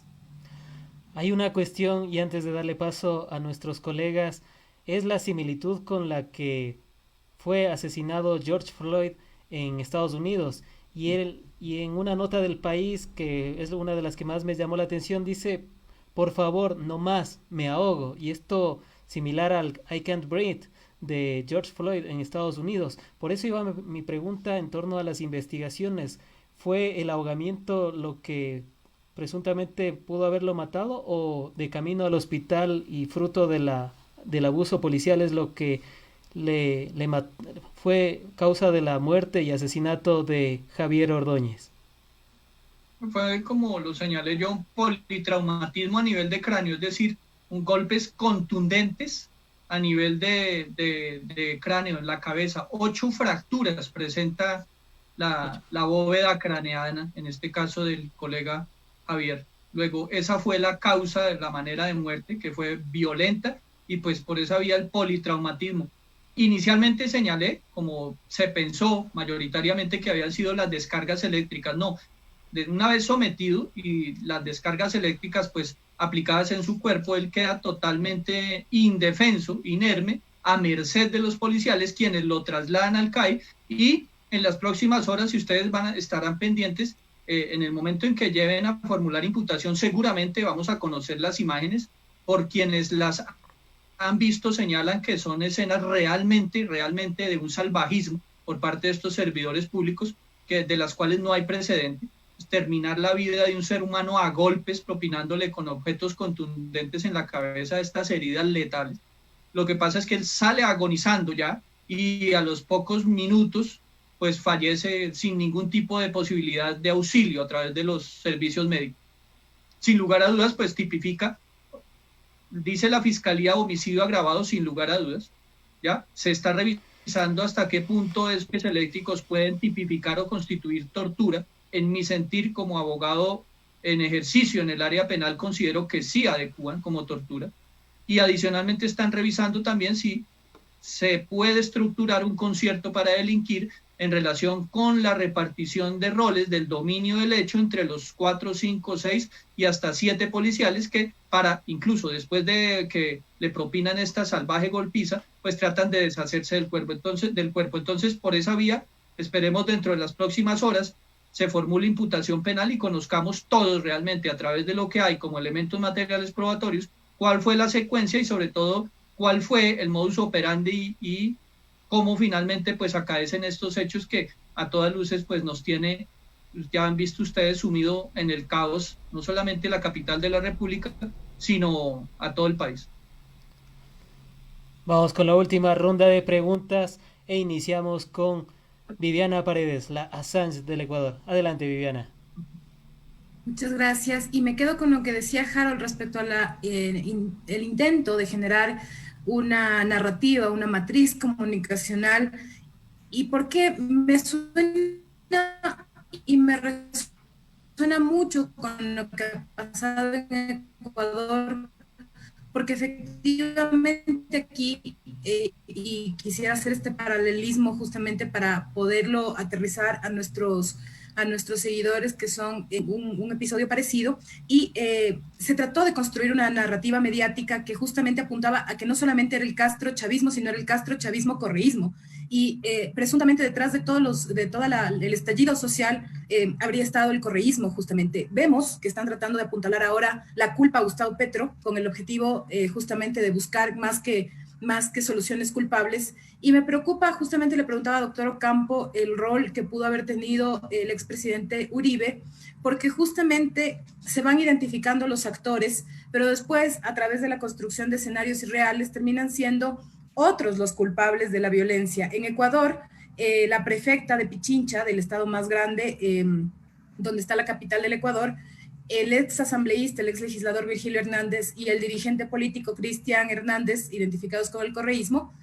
Hay una cuestión, y antes de darle paso a nuestros colegas, es la similitud con la que fue asesinado George Floyd en Estados Unidos. Y en una nota del País, que es una de las que más me llamó la atención, dice: por favor, no más, me ahogo. Y esto similar al I Can't Breathe de George Floyd en Estados Unidos. Por eso iba mi pregunta en torno a las investigaciones. ¿Fue el ahogamiento lo que presuntamente pudo haberlo matado, o de camino al hospital y fruto del abuso policial es lo que fue causa de la muerte y asesinato de Javier Ordóñez? Fue, como lo señalé yo, un politraumatismo a nivel de cráneo, es decir, golpes contundentes a nivel de cráneo, en la cabeza. 8 fracturas presenta la bóveda craneana, en este caso del colega Javier. Luego, esa fue la causa de la manera de muerte, que fue violenta, y pues por esa vía el politraumatismo. Inicialmente señalé, como se pensó mayoritariamente, que habían sido las descargas eléctricas. No, una vez sometido y las descargas eléctricas pues aplicadas en su cuerpo, él queda totalmente indefenso, inerme, a merced de los policiales, quienes lo trasladan al CAI, y en las próximas horas, si ustedes estarán pendientes, en el momento en que lleven a formular imputación, seguramente vamos a conocer las imágenes. Por quienes las han visto señalan que son escenas realmente de un salvajismo por parte de estos servidores públicos, de las cuales no hay precedente. Terminar la vida de un ser humano a golpes, propinándole con objetos contundentes en la cabeza estas heridas letales. Lo que pasa es que él sale agonizando ya, y a los pocos minutos pues fallece sin ningún tipo de posibilidad de auxilio a través de los servicios médicos. Sin lugar a dudas, pues tipifica dice la Fiscalía, homicidio agravado sin lugar a dudas, ¿ya? Se está revisando hasta qué punto estos eléctricos pueden tipificar o constituir tortura. En mi sentir, como abogado en ejercicio en el área penal, considero que sí adecúan como tortura. Y adicionalmente están revisando también si se puede estructurar un concierto para delinquir en relación con la repartición de roles del dominio del hecho entre los 4, 5, 6 y hasta 7 policiales que para, incluso después de que le propinan esta salvaje golpiza, pues tratan de deshacerse del cuerpo. Entonces, por esa vía, esperemos dentro de las próximas horas se formule imputación penal y conozcamos todos realmente a través de lo que hay como elementos materiales probatorios, cuál fue la secuencia y sobre todo cuál fue el modus operandi y cómo finalmente pues acaecen estos hechos que a todas luces pues nos tiene, ya han visto ustedes, sumido en el caos, no solamente la capital de la República, sino a todo el país. Vamos con la última ronda de preguntas e iniciamos con Viviana Paredes, la Assange del Ecuador. Adelante, Viviana. Muchas gracias. Y me quedo con lo que decía Harold respecto a el intento de generar una narrativa, una matriz comunicacional, y porque me suena y me resuena mucho con lo que ha pasado en Ecuador, porque efectivamente aquí, y quisiera hacer este paralelismo justamente para poderlo aterrizar a nuestros seguidores que son un episodio parecido, y se trató de construir una narrativa mediática que justamente apuntaba a que no solamente era el Castro-chavismo, sino era el Castro-chavismo-correísmo, y presuntamente detrás de todo el estallido social habría estado el correísmo justamente. Vemos que están tratando de apuntalar ahora la culpa a Gustavo Petro con el objetivo justamente de buscar más que soluciones culpables, y me preocupa, justamente le preguntaba al doctor Ocampo el rol que pudo haber tenido el expresidente Uribe, porque justamente se van identificando los actores, pero después a través de la construcción de escenarios irreales terminan siendo otros los culpables de la violencia. En Ecuador, la prefecta de Pichincha, del estado más grande, donde está la capital del Ecuador, el ex asambleísta, el ex legislador Virgilio Hernández y el dirigente político Cristian Hernández, identificados con el correísmo,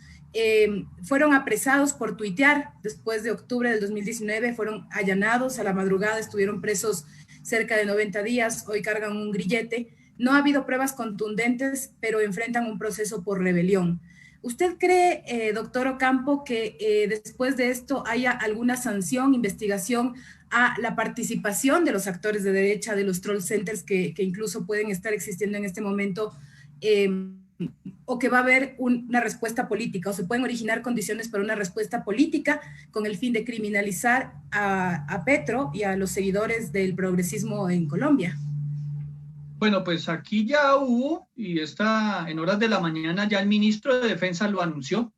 fueron apresados por tuitear. Después de octubre del 2019 fueron allanados a la madrugada, estuvieron presos cerca de 90 días, hoy cargan un grillete. No ha habido pruebas contundentes, pero enfrentan un proceso por rebelión. ¿Usted cree, doctor Ocampo, que después de esto haya alguna sanción, investigación a la participación de los actores de derecha, de los troll centers que incluso pueden estar existiendo en este momento, o que va a haber una respuesta política, o se pueden originar condiciones para una respuesta política con el fin de criminalizar a Petro y a los seguidores del progresismo en Colombia? Bueno, pues aquí ya hubo, y está en horas de la mañana ya el ministro de Defensa lo anunció.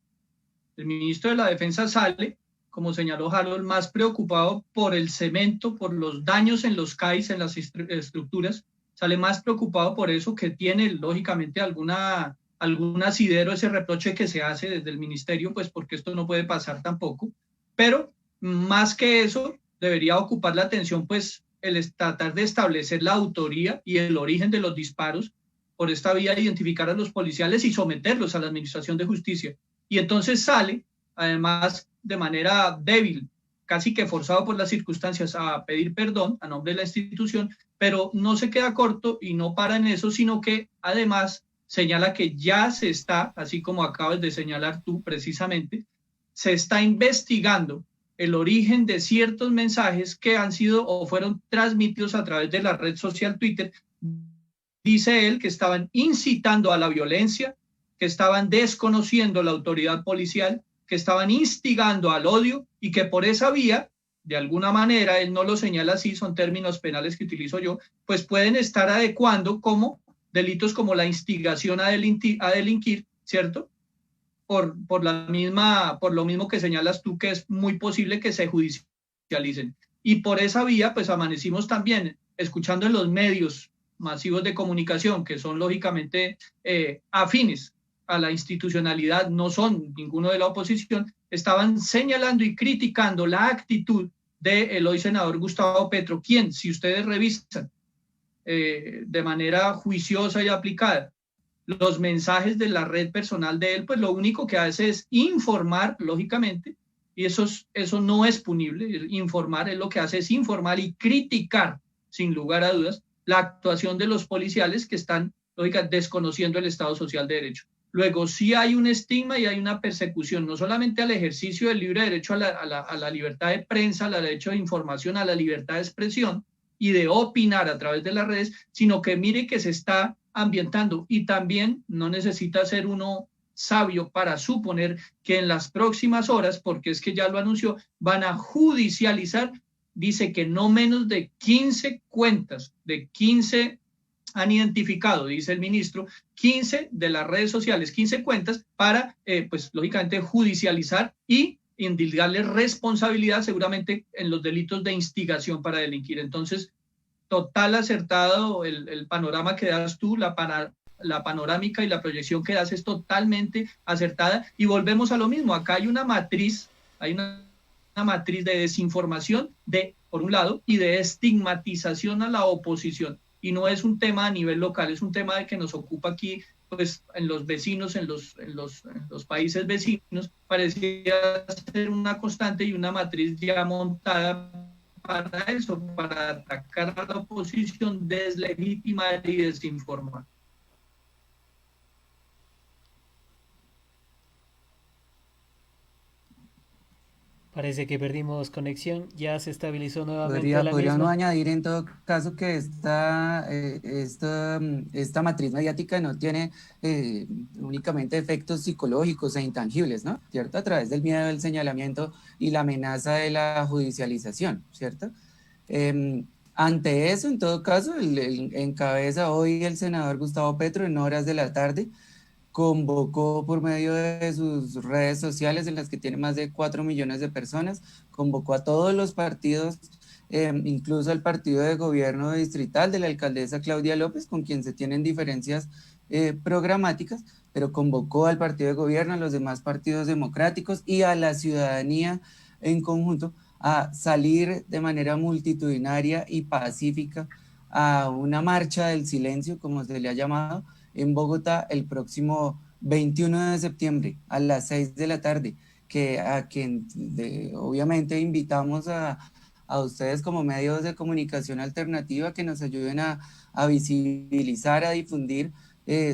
El ministro de la Defensa sale, como señaló Harold, más preocupado por el cemento, por los daños en los CAIs, en las estructuras, sale más preocupado por eso, que tiene lógicamente algún asidero ese reproche que se hace desde el ministerio, pues porque esto no puede pasar tampoco, pero más que eso debería ocupar la atención pues el tratar de establecer la autoría y el origen de los disparos, por esta vía identificar a los policiales y someterlos a la administración de justicia. Y entonces sale, además de manera débil, casi que forzado por las circunstancias, a pedir perdón a nombre de la institución, pero no se queda corto y no para en eso, sino que además señala que ya se está, así como acabas de señalar tú precisamente, se está investigando el origen de ciertos mensajes que han sido o fueron transmitidos a través de la red social Twitter. Dice él que estaban incitando a la violencia, que estaban desconociendo la autoridad policial, que estaban instigando al odio y que por esa vía, de alguna manera, él no lo señala así, son términos penales que utilizo yo, pues pueden estar adecuando como delitos como la instigación a delinquir, ¿cierto? Por lo mismo que señalas tú, que es muy posible que se judicialicen. Y por esa vía, pues amanecimos también escuchando en los medios masivos de comunicación, que son lógicamente afines a la institucionalidad, no son ninguno de la oposición, estaban señalando y criticando la actitud del hoy senador Gustavo Petro, quien, si ustedes revisan de manera juiciosa y aplicada, los mensajes de la red personal de él, pues lo único que hace es informar, lógicamente, y eso no es punible. Informar es lo que hace, es informar y criticar, sin lugar a dudas, la actuación de los policiales que están, lógicamente, desconociendo el Estado Social de Derecho. Luego, sí hay un estigma y hay una persecución, no solamente al ejercicio del libre derecho a la libertad de prensa, al derecho de información, a la libertad de expresión y de opinar a través de las redes, sino que mire que se está ambientando, y también no necesita ser uno sabio para suponer que en las próximas horas, porque es que ya lo anunció, van a judicializar, dice que no menos de 15 cuentas, de 15 han identificado, dice el ministro, 15 de las redes sociales, 15 cuentas para, pues lógicamente, judicializar y indicarle responsabilidad seguramente en los delitos de instigación para delinquir. Entonces, total acertado el panorama que das tú, la panorámica y la proyección que das es totalmente acertada, y volvemos a lo mismo. Acá hay una matriz de desinformación por un lado, y de estigmatización a la oposición, y no es un tema a nivel local, es un tema de que nos ocupa aquí, pues en los vecinos, en los países vecinos, parecía ser una constante y una matriz ya montada para eso, para atacar a la oposición, deslegitimar y desinformar. Parece que perdimos conexión, ya se estabilizó nuevamente la Podría uno misma. añadir en todo caso que esta matriz mediática no tiene únicamente efectos psicológicos e intangibles, ¿no? ¿Cierto? A través del miedo, del señalamiento y la amenaza de la judicialización, ¿cierto? Ante eso, en todo caso, encabeza hoy el senador Gustavo Petro en horas de la tarde, convocó por medio de sus redes sociales, en las que tiene más de 4 millones de personas, convocó a todos los partidos, incluso al partido de gobierno distrital de la alcaldesa Claudia López, con quien se tienen diferencias programáticas, pero convocó al partido de gobierno, a los demás partidos democráticos y a la ciudadanía en conjunto a salir de manera multitudinaria y pacífica a una marcha del silencio, como se le ha llamado, en Bogotá el próximo 21 de septiembre a las 6 de la tarde, a quien obviamente invitamos a ustedes como medios de comunicación alternativa que nos ayuden a visibilizar, a difundir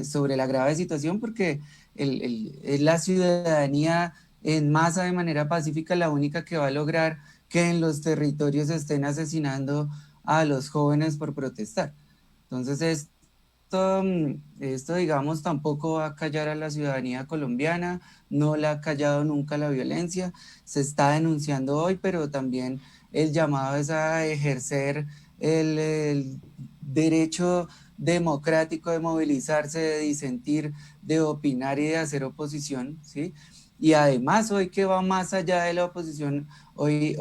sobre la grave situación, porque es la ciudadanía en masa, de manera pacífica, la única que va a lograr que en los territorios estén asesinando a los jóvenes por protestar. Entonces, esto, digamos, tampoco va a callar a la ciudadanía colombiana, no la ha callado nunca la violencia, se está denunciando hoy, pero también el llamado es a ejercer el derecho democrático de movilizarse, de disentir, de opinar y de hacer oposición, ¿sí? Y además, hoy que va más allá de la oposición, hoy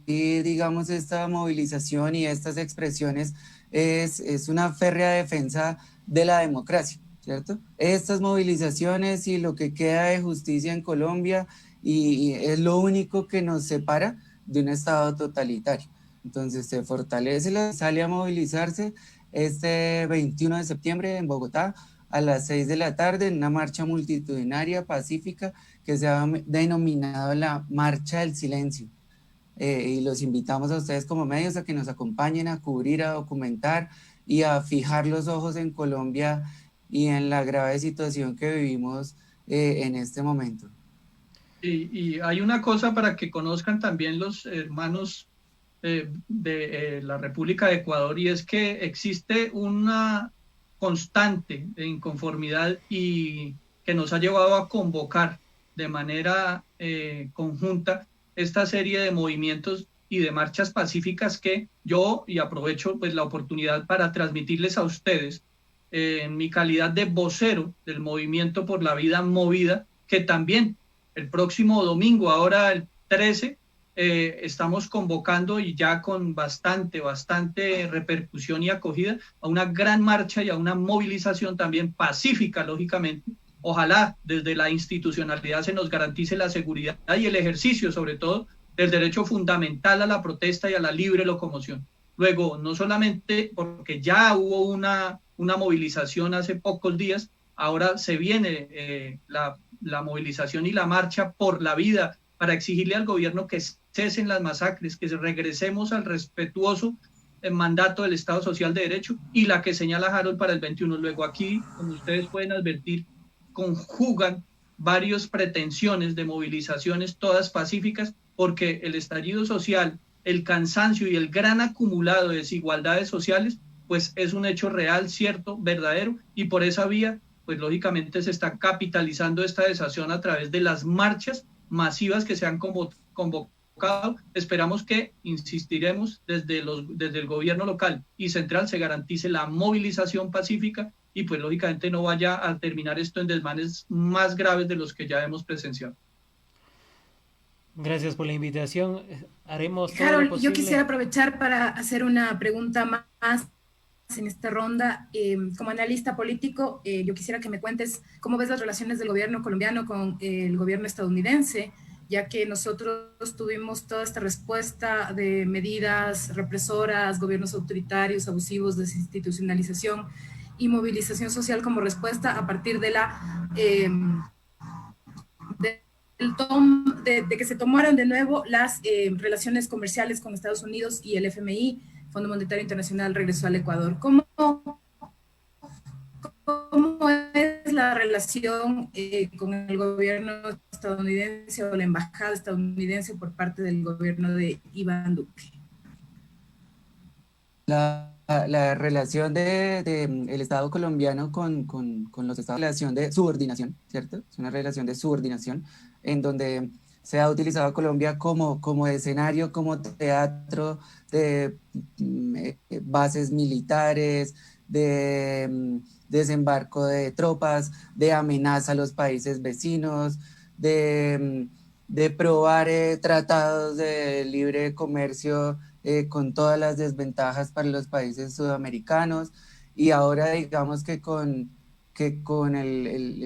digamos, esta movilización y estas expresiones es una férrea defensa de la democracia, ¿cierto? Estas movilizaciones y lo que queda de justicia en Colombia y es lo único que nos separa de un Estado totalitario. Entonces se fortalece, sale a movilizarse este 21 de septiembre en Bogotá a las 6 de la tarde en una marcha multitudinaria pacífica que se ha denominado la Marcha del Silencio. Y los invitamos a ustedes como medios a que nos acompañen a cubrir, a documentar y a fijar los ojos en Colombia y en la grave situación que vivimos en este momento. Y hay una cosa para que conozcan también los hermanos de la República de Ecuador, y es que existe una constante de inconformidad y que nos ha llevado a convocar de manera conjunta esta serie de movimientos y de marchas pacíficas que yo, y aprovecho pues la oportunidad para transmitirles a ustedes en mi calidad de vocero del Movimiento por la Vida Movida, que también el próximo domingo, ahora el 13, estamos convocando, y ya con bastante repercusión y acogida, a una gran marcha y a una movilización también pacífica, lógicamente. Ojalá desde la institucionalidad se nos garantice la seguridad y el ejercicio, sobre todo, del derecho fundamental a la protesta y a la libre locomoción. Luego, no solamente porque ya hubo una movilización hace pocos días, ahora se viene la movilización y la marcha por la vida para exigirle al gobierno que cesen las masacres, que regresemos al respetuoso mandato del Estado Social de Derecho y la que señala Harold para el 21. Luego aquí, como ustedes pueden advertir, conjugan varias pretensiones de movilizaciones, todas pacíficas, porque el estallido social, el cansancio y el gran acumulado de desigualdades sociales, pues es un hecho real, cierto, verdadero, y por esa vía, pues lógicamente se está capitalizando esta desazón a través de las marchas masivas que se han convocado. Esperamos que, insistiremos, desde el gobierno local y central se garantice la movilización pacífica y pues lógicamente no vaya a terminar esto en desmanes más graves de los que ya hemos presenciado. Gracias por la invitación. Haremos todo Harold, lo posible. yo quisiera aprovechar para hacer una pregunta más en esta ronda. Como analista político, yo quisiera que me cuentes cómo ves las relaciones del gobierno colombiano con el gobierno estadounidense, ya que nosotros tuvimos toda esta respuesta de medidas represoras, gobiernos autoritarios, abusivos, desinstitucionalización y movilización social como respuesta a partir de de que se tomaron de nuevo las relaciones comerciales con Estados Unidos y el FMI, Fondo Monetario Internacional, regresó al Ecuador. ¿Cómo es la relación con el gobierno estadounidense o la embajada estadounidense por parte del gobierno de Iván Duque? La relación el Estado colombiano con los Estados, relación de subordinación, ¿cierto? Es una relación de subordinación en donde se ha utilizado a Colombia como escenario, como teatro de bases militares, de desembarco de tropas, de amenaza a los países vecinos, de probar tratados de libre comercio con todas las desventajas para los países sudamericanos, y ahora digamos que con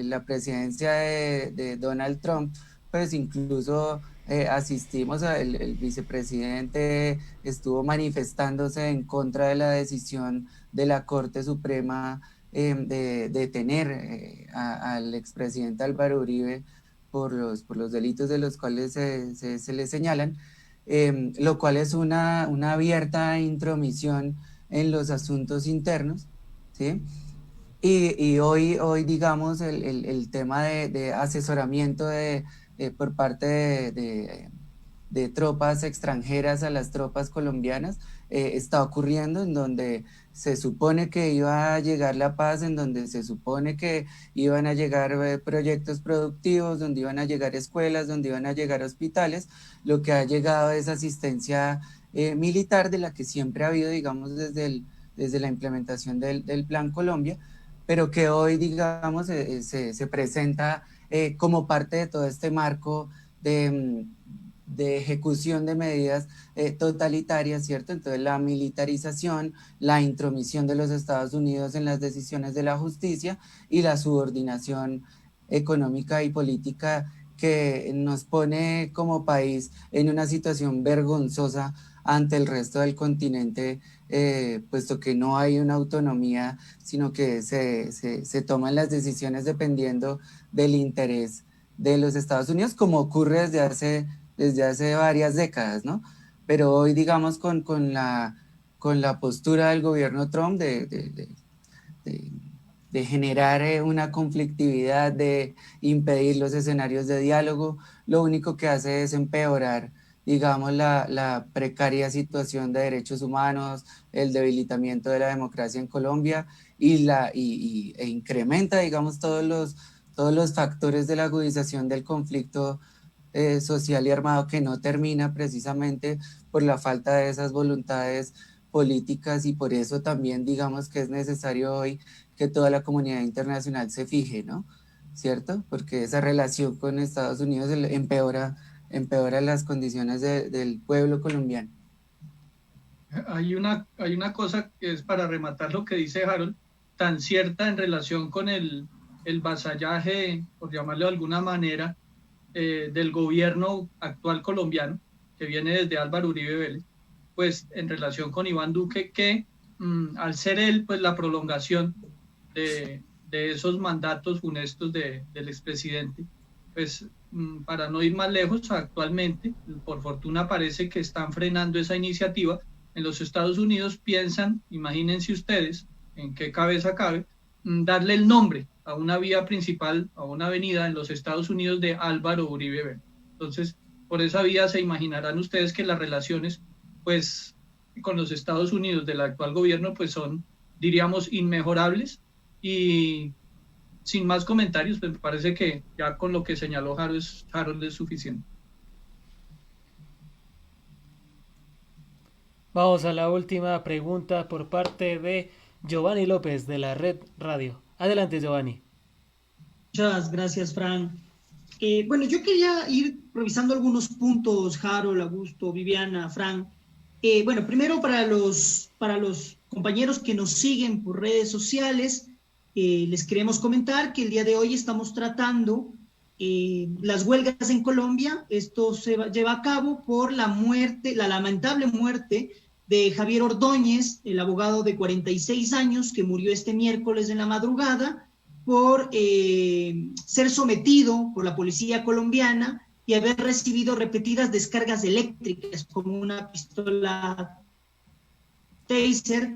la presidencia de Donald Trump, pues incluso asistimos el vicepresidente estuvo manifestándose en contra de la decisión de la Corte Suprema de detener al expresidente Álvaro Uribe por los delitos de los cuales se le señalan, lo cual es una abierta intromisión en los asuntos internos, ¿sí? Y hoy digamos, el tema de asesoramiento por parte de tropas extranjeras a las tropas colombianas está ocurriendo, en donde se supone que iba a llegar la paz, en donde se supone que iban a llegar proyectos productivos, donde iban a llegar escuelas, donde iban a llegar hospitales. Lo que ha llegado es asistencia militar, de la que siempre ha habido, digamos, desde la implementación del Plan Colombia, pero que hoy, digamos, se presenta como parte de todo este marco de ejecución de medidas totalitarias, ¿cierto? Entonces la militarización, la intromisión de los Estados Unidos en las decisiones de la justicia y la subordinación económica y política que nos pone como país en una situación vergonzosa ante el resto del continente, puesto que no hay una autonomía, sino que se toman las decisiones dependiendo del interés de los Estados Unidos, como ocurre desde hace varias décadas, ¿no? Pero hoy, digamos, con la postura del gobierno Trump de generar una conflictividad, de impedir los escenarios de diálogo, lo único que hace es empeorar, digamos, la precaria situación de derechos humanos, el debilitamiento de la democracia en Colombia e incrementa, digamos, todos los factores de la agudización del conflicto social y armado, que no termina precisamente por la falta de esas voluntades políticas, y por eso también digamos que es necesario hoy que toda la comunidad internacional se fije, ¿no? ¿Cierto? Porque esa relación con Estados Unidos empeora las condiciones del pueblo colombiano. Hay una cosa que es para rematar lo que dice Harold, tan cierta en relación con el vasallaje, por llamarlo de alguna manera, del gobierno actual colombiano, que viene desde Álvaro Uribe Vélez, pues en relación con Iván Duque, que al ser él pues la prolongación de esos mandatos funestos del expresidente, pues para no ir más lejos, actualmente, por fortuna parece que están frenando esa iniciativa. En los Estados Unidos piensan, imagínense ustedes, en qué cabeza cabe, darle el nombre a una vía principal, a una avenida en los Estados Unidos de Álvaro Uribe Vélez. Entonces, por esa vía se imaginarán ustedes que las relaciones, pues, con los Estados Unidos del actual gobierno, pues son, diríamos, inmejorables. Y sin más comentarios, pues me parece que ya con lo que señaló Harold es suficiente. Vamos a la última pregunta por parte de Giovanni López de la Red Radio. Adelante, Giovanni. Muchas gracias, Fran. Bueno, yo quería ir revisando algunos puntos, Harold, Augusto, Viviana, Fran. Bueno, primero para los compañeros que nos siguen por redes sociales, les queremos comentar que el día de hoy estamos tratando las huelgas en Colombia. Esto se lleva a cabo por la lamentable muerte de Javier Ordóñez, el abogado de 46 años que murió este miércoles en la madrugada por ser sometido por la policía colombiana y haber recibido repetidas descargas eléctricas como una pistola taser,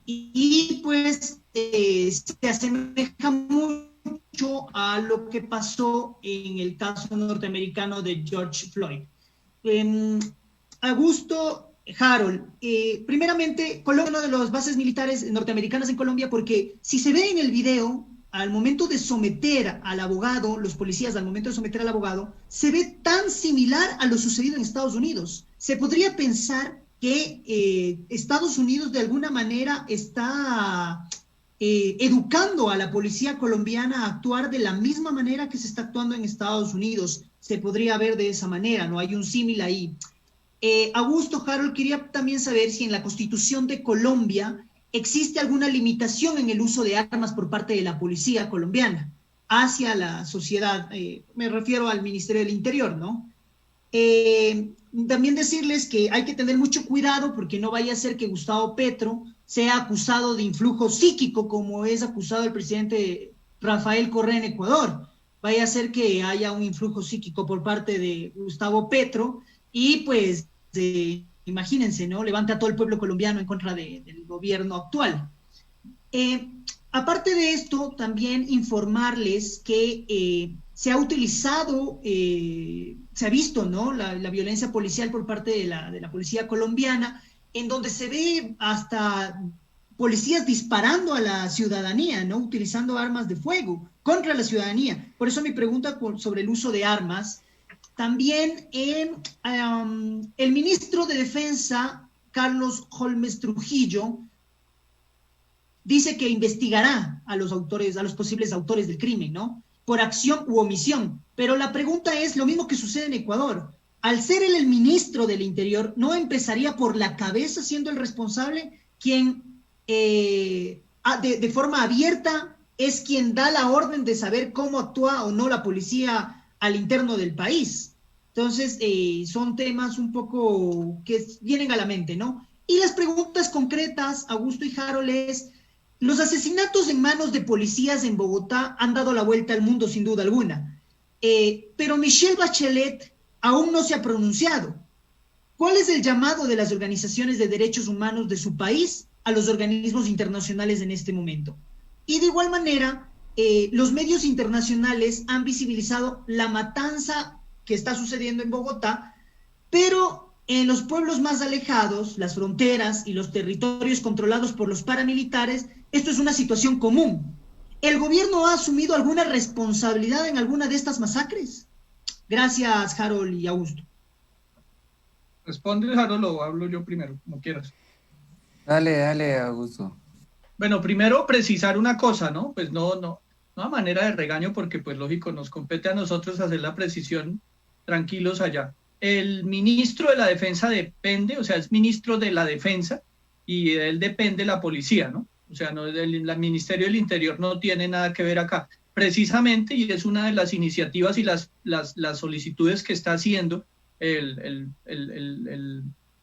y pues se asemeja mucho a lo que pasó en el caso norteamericano de George Floyd. Augusto, Harold, primeramente, Colombia es una de las bases militares norteamericanas en Colombia, porque si se ve en el video, al momento de someter al abogado, los policías al momento de someter al abogado, se ve tan similar a lo sucedido en Estados Unidos. Se podría pensar que Estados Unidos de alguna manera está educando a la policía colombiana a actuar de la misma manera que se está actuando en Estados Unidos. Se podría ver de esa manera, ¿no? Hay un símil ahí. Augusto, Harold, quería también saber si en la Constitución de Colombia existe alguna limitación en el uso de armas por parte de la policía colombiana hacia la sociedad. Me refiero al Ministerio del Interior, ¿no? También decirles que hay que tener mucho cuidado porque no vaya a ser que Gustavo Petro sea acusado de influjo psíquico, como es acusado el presidente Rafael Correa en Ecuador. Vaya a ser que haya un influjo psíquico por parte de Gustavo Petro y pues imagínense, ¿no? Levanta a todo el pueblo colombiano en contra del gobierno actual. Aparte de esto, también informarles que se ha utilizado, se ha visto, ¿no? La violencia policial por parte de la policía colombiana, en donde se ve hasta policías disparando a la ciudadanía, ¿no? Utilizando armas de fuego contra la ciudadanía. Por eso mi pregunta sobre el uso de armas. También el ministro de Defensa, Carlos Holmes Trujillo, dice que investigará a los posibles autores del crimen, ¿no? Por acción u omisión. Pero la pregunta es lo mismo que sucede en Ecuador. Al ser él el ministro del Interior, ¿no empezaría por la cabeza siendo el responsable quien de forma abierta es quien da la orden de saber cómo actúa o no la policía al interno del país? Entonces, son temas un poco que vienen a la mente, ¿no? Y las preguntas concretas, Augusto y Harold, es: los asesinatos en manos de policías en Bogotá han dado la vuelta al mundo sin duda alguna, pero Michelle Bachelet aún no se ha pronunciado. ¿Cuál es el llamado de las organizaciones de derechos humanos de su país a los organismos internacionales en este momento? Y de igual manera, los medios internacionales han visibilizado la matanza que está sucediendo en Bogotá, pero en los pueblos más alejados, las fronteras y los territorios controlados por los paramilitares, esto es una situación común. ¿El gobierno ha asumido alguna responsabilidad en alguna de estas masacres? Gracias, Harold y Augusto. ¿Responde, Harold, o hablo yo primero? Como quieras. Dale, Augusto. Bueno, primero precisar una cosa, ¿no? Pues no a manera de regaño, porque pues lógico, nos compete a nosotros hacer la precisión tranquilos allá. El ministro de la Defensa depende, o sea, es ministro de la Defensa y de él depende la policía, ¿no? O sea, no, el Ministerio del Interior no tiene nada que ver acá. Precisamente, y es una de las iniciativas y las solicitudes que está haciendo el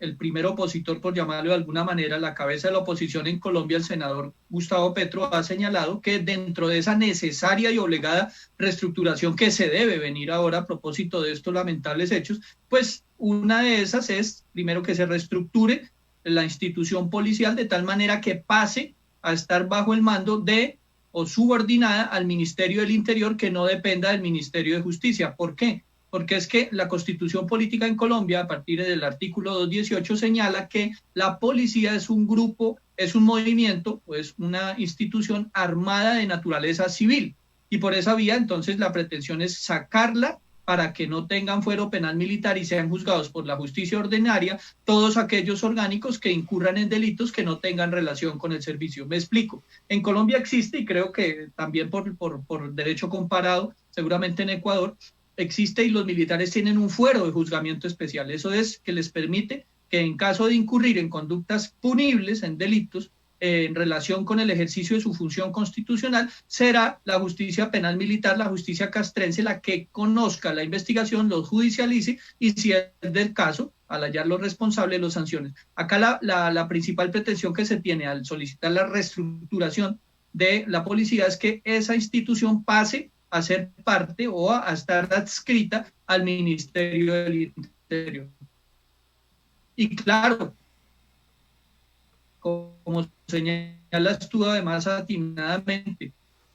el primer opositor, por llamarlo de alguna manera, la cabeza de la oposición en Colombia, el senador Gustavo Petro, ha señalado que dentro de esa necesaria y obligada reestructuración que se debe venir ahora a propósito de estos lamentables hechos, pues una de esas es, primero, que se reestructure la institución policial de tal manera que pase a estar bajo el mando de o subordinada al Ministerio del Interior, que no dependa del Ministerio de Justicia. ¿Por qué? Porque es que la Constitución Política en Colombia, a partir del artículo 218, señala que la policía es un grupo, es un movimiento, o es una institución armada de naturaleza civil. Y por esa vía, entonces, la pretensión es sacarla para que no tengan fuero penal militar y sean juzgados por la justicia ordinaria todos aquellos orgánicos que incurran en delitos que no tengan relación con el servicio. Me explico. En Colombia existe, y creo que también por derecho comparado, seguramente en Ecuador, existe, y los militares tienen un fuero de juzgamiento especial. Eso es que les permite que en caso de incurrir en conductas punibles, en delitos, en relación con el ejercicio de su función constitucional, será la justicia penal militar, la justicia castrense, la que conozca la investigación, los judicialice y, si es del caso, al hallar los responsables, los sancione. Acá la principal pretensión que se tiene al solicitar la reestructuración de la policía es que esa institución pase a ser parte o a estar adscrita al Ministerio del Interior. Y claro, como señalas tú además atinadamente,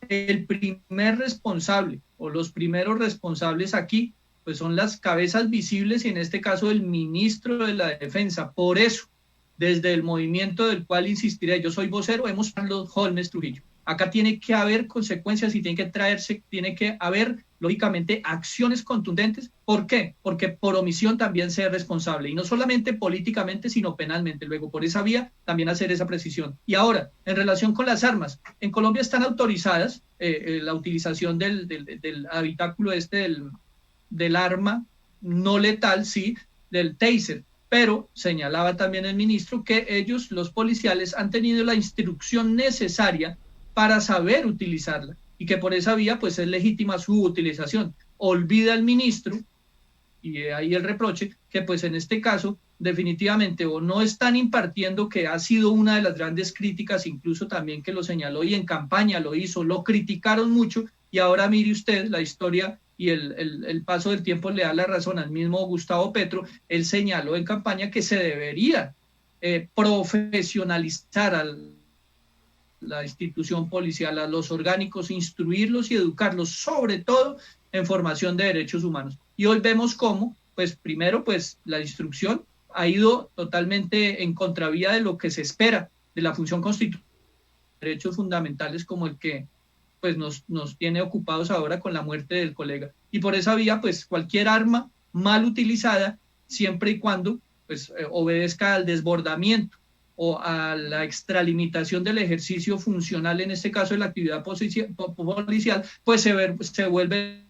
el primer responsable o los primeros responsables aquí pues son las cabezas visibles, y en este caso el ministro de la Defensa. Por eso, desde el movimiento del cual insistiré, yo soy vocero, hemos Carlos Holmes Trujillo. Acá tiene que haber consecuencias y tiene que haber, lógicamente, acciones contundentes. ¿Por qué? Porque por omisión también ser responsable, y no solamente políticamente, sino penalmente. Luego, por esa vía, también hacer esa precisión. Y ahora, en relación con las armas, en Colombia están autorizadas la utilización del habitáculo del arma no letal, sí, del taser. Pero señalaba también el ministro que ellos, los policiales, han tenido la instrucción necesaria para saber utilizarla, y que por esa vía pues es legítima su utilización. Olvida el ministro, y ahí el reproche, que pues en este caso definitivamente o no están impartiendo, que ha sido una de las grandes críticas, incluso también que lo señaló y en campaña lo hizo, lo criticaron mucho, y ahora mire usted la historia y el paso del tiempo le da la razón al mismo Gustavo Petro. Él señaló en campaña que se debería profesionalizar la institución policial, a los orgánicos, instruirlos y educarlos, sobre todo en formación de derechos humanos. Y hoy vemos cómo, pues primero, pues la instrucción ha ido totalmente en contravía de lo que se espera de la función constitucional, derechos fundamentales como el que pues nos tiene ocupados ahora con la muerte del colega. Y por esa vía, pues cualquier arma mal utilizada, siempre y cuando pues obedezca al desbordamiento o a la extralimitación del ejercicio funcional, en este caso de la actividad policial, pues se vuelve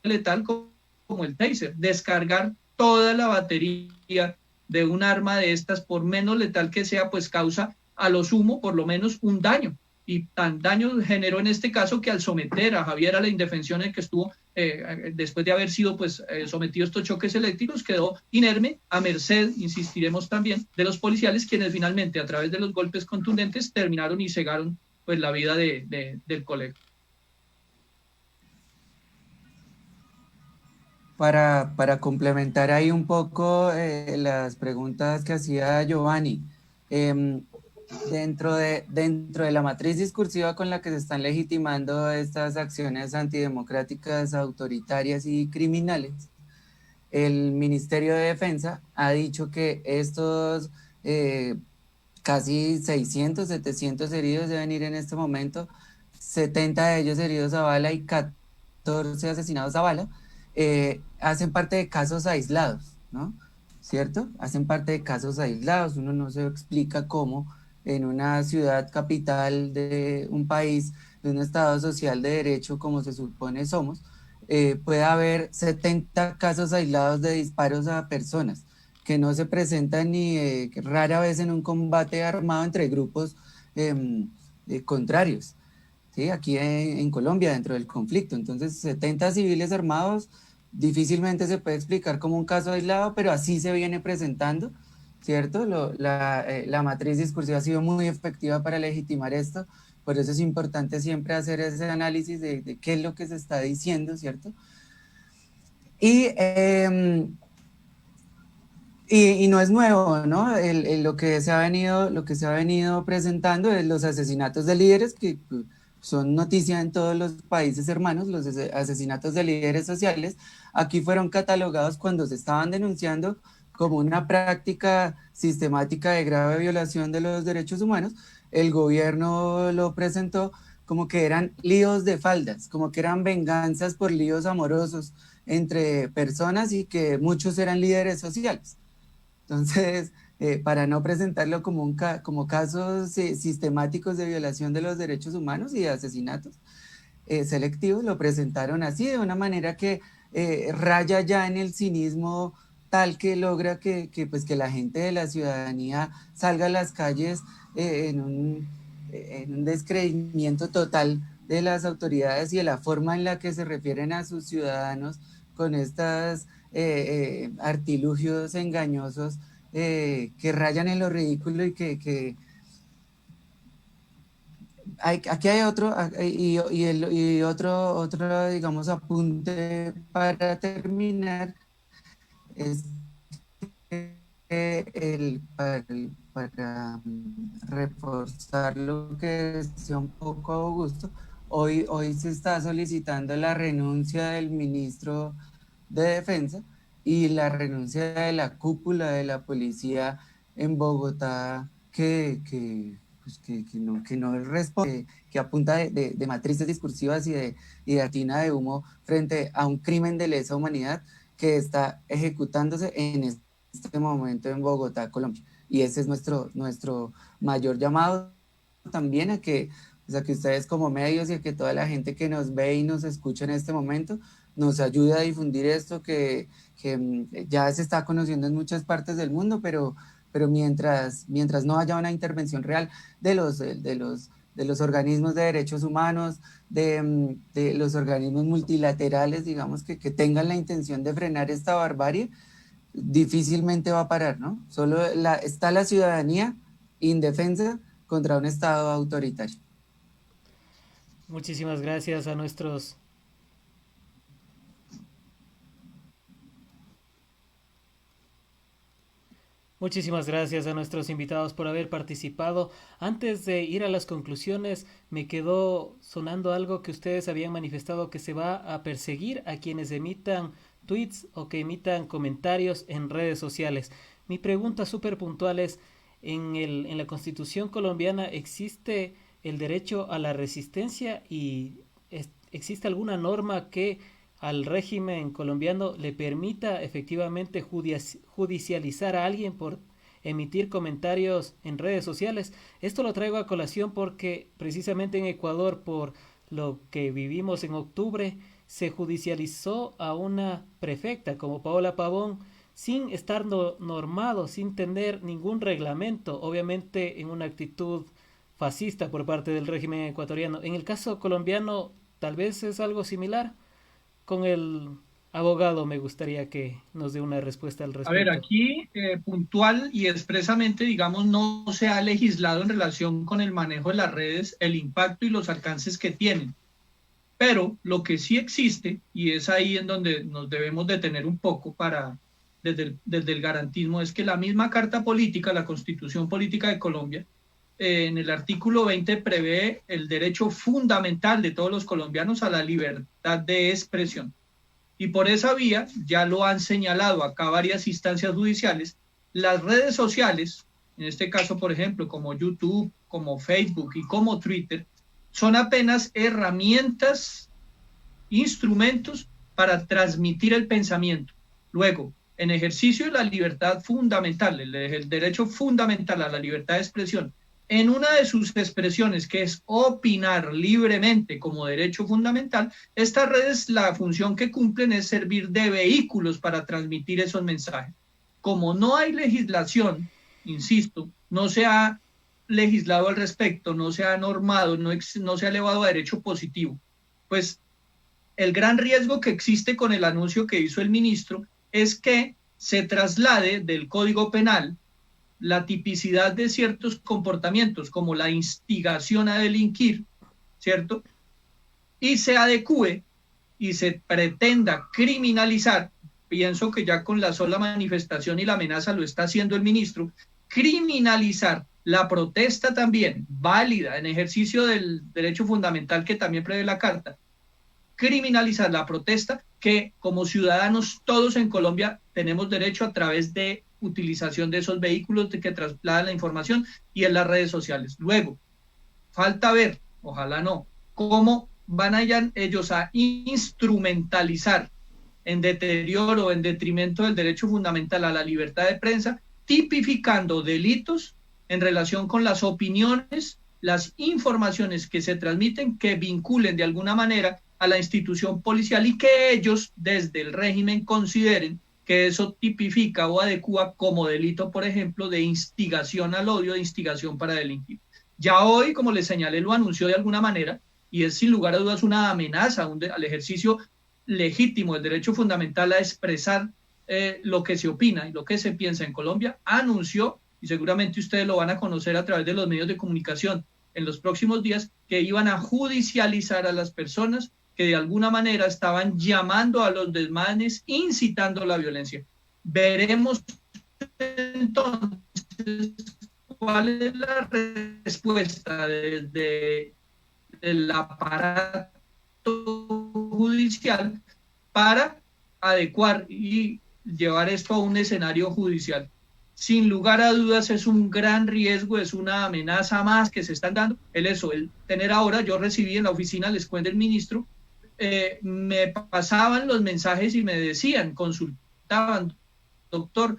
letal como el taser. Descargar toda la batería de un arma de estas, por menos letal que sea, pues causa a lo sumo por lo menos un daño. Y tan daño generó en este caso que al someter a Javier a la indefensión en que estuvo, después de haber sido pues sometido a estos choques eléctricos, quedó inerme a merced, insistiremos también, de los policiales, quienes finalmente a través de los golpes contundentes terminaron y cegaron pues la vida del colega. Para complementar ahí un poco las preguntas que hacía Giovanni, dentro de la matriz discursiva con la que se están legitimando estas acciones antidemocráticas, autoritarias y criminales, el Ministerio de Defensa ha dicho que estos casi 600, 700 heridos deben ir en este momento, 70 de ellos heridos a bala y 14 asesinados a bala, hacen parte de casos aislados, ¿no? ¿Cierto? Hacen parte de casos aislados. Uno no se explica cómo en una ciudad capital de un país, de un estado social de derecho como se supone somos, puede haber 70 casos aislados de disparos a personas que no se presentan ni rara vez en un combate armado entre grupos contrarios, ¿sí? Aquí en Colombia, dentro del conflicto. Entonces 70 civiles armados difícilmente se puede explicar como un caso aislado, pero así se viene presentando. ¿cierto? La matriz discursiva ha sido muy efectiva para legitimar esto, por eso es importante siempre hacer ese análisis de qué es lo que se está diciendo, ¿cierto? Y no es nuevo, ¿no? Lo que se ha venido presentando es los asesinatos de líderes, que son noticia en todos los países hermanos, los asesinatos de líderes sociales. Aquí fueron catalogados cuando se estaban denunciando como una práctica sistemática de grave violación de los derechos humanos. El gobierno lo presentó como que eran líos de faldas, como que eran venganzas por líos amorosos entre personas y que muchos eran líderes sociales. Entonces, para no presentarlo como casos sistemáticos de violación de los derechos humanos y de asesinatos selectivos, lo presentaron así, de una manera que raya ya en el cinismo tal que logra que la gente de la ciudadanía salga a las calles en un descreimiento total de las autoridades y de la forma en la que se refieren a sus ciudadanos con estos artilugios engañosos que rayan en lo ridículo y que aquí hay otro, otro, digamos, apunte para terminar, es para reforzar lo que decía un poco Augusto, hoy se está solicitando la renuncia del ministro de Defensa y la renuncia de la cúpula de la policía en Bogotá que no responde, que apunta de matrices discursivas y de atina de humo frente a un crimen de lesa humanidad que está ejecutándose en este momento en Bogotá, Colombia. Y ese es nuestro mayor llamado también a que ustedes como medios y a que toda la gente que nos ve y nos escucha en este momento nos ayude a difundir esto que ya se está conociendo en muchas partes del mundo, pero mientras no haya una intervención real de los organismos de derechos humanos, de los organismos multilaterales, digamos, que tengan la intención de frenar esta barbarie, difícilmente va a parar, ¿no? Solo está la ciudadanía indefensa contra un Estado autoritario. Muchísimas gracias a nuestros invitados por haber participado. Antes de ir a las conclusiones, me quedó sonando algo que ustedes habían manifestado, que se va a perseguir a quienes emitan tweets o que emitan comentarios en redes sociales. Mi pregunta súper puntual es, en la Constitución colombiana existe el derecho a la resistencia y existe alguna norma que al régimen colombiano le permita efectivamente judicializar a alguien por emitir comentarios en redes sociales. Esto lo traigo a colación porque precisamente en Ecuador, por lo que vivimos en octubre, se judicializó a una prefecta como Paola Pavón sin estar normado, sin tener ningún reglamento, obviamente en una actitud fascista por parte del régimen ecuatoriano. En el caso colombiano tal vez es algo similar. Con el abogado me gustaría que nos dé una respuesta al respecto. A ver, aquí puntual y expresamente, digamos, no se ha legislado en relación con el manejo de las redes, el impacto y los alcances que tienen. Pero lo que sí existe, y es ahí en donde nos debemos detener un poco desde el garantismo, es que la misma Carta Política, la Constitución Política de Colombia, en el artículo 20 prevé el derecho fundamental de todos los colombianos a la libertad de expresión. Y por esa vía, ya lo han señalado acá varias instancias judiciales, las redes sociales, en este caso, por ejemplo, como YouTube, como Facebook y como Twitter, son apenas herramientas, instrumentos para transmitir el pensamiento. Luego, en ejercicio de la libertad fundamental, el derecho fundamental a la libertad de expresión, en una de sus expresiones, que es opinar libremente como derecho fundamental, estas redes, la función que cumplen es servir de vehículos para transmitir esos mensajes. Como no hay legislación, insisto, no se ha legislado al respecto, no se ha normado, no se ha elevado a derecho positivo, pues el gran riesgo que existe con el anuncio que hizo el ministro es que se traslade del Código Penal la tipicidad de ciertos comportamientos, como la instigación a delinquir, ¿cierto? Y se adecue y se pretenda criminalizar, pienso que ya con la sola manifestación y la amenaza lo está haciendo el ministro, criminalizar la protesta también, válida, en ejercicio del derecho fundamental que también prevé la Carta, criminalizar la protesta que como ciudadanos todos en Colombia tenemos derecho a través de utilización de esos vehículos que trasladan la información y en las redes sociales. Luego, falta ver, ojalá no, cómo van ellos a instrumentalizar en deterioro, en detrimento del derecho fundamental a la libertad de prensa, tipificando delitos en relación con las opiniones, las informaciones que se transmiten, que vinculen de alguna manera a la institución policial y que ellos desde el régimen consideren que eso tipifica o adecua como delito, por ejemplo, de instigación al odio, de instigación para delinquir. Ya hoy, como les señalé, lo anunció de alguna manera y es sin lugar a dudas una amenaza al ejercicio legítimo del derecho fundamental a expresar lo que se opina y lo que se piensa en Colombia. Anunció, y seguramente ustedes lo van a conocer a través de los medios de comunicación en los próximos días, que iban a judicializar a las personas que de alguna manera estaban llamando a los desmanes, incitando la violencia. Veremos entonces cuál es la respuesta desde el aparato judicial para adecuar y llevar esto a un escenario judicial. Sin lugar a dudas es un gran riesgo, es una amenaza más que se están dando. El tener ahora, yo recibí en la oficina, les cuento el ministro, me pasaban los mensajes y me decían, consultaban, doctor,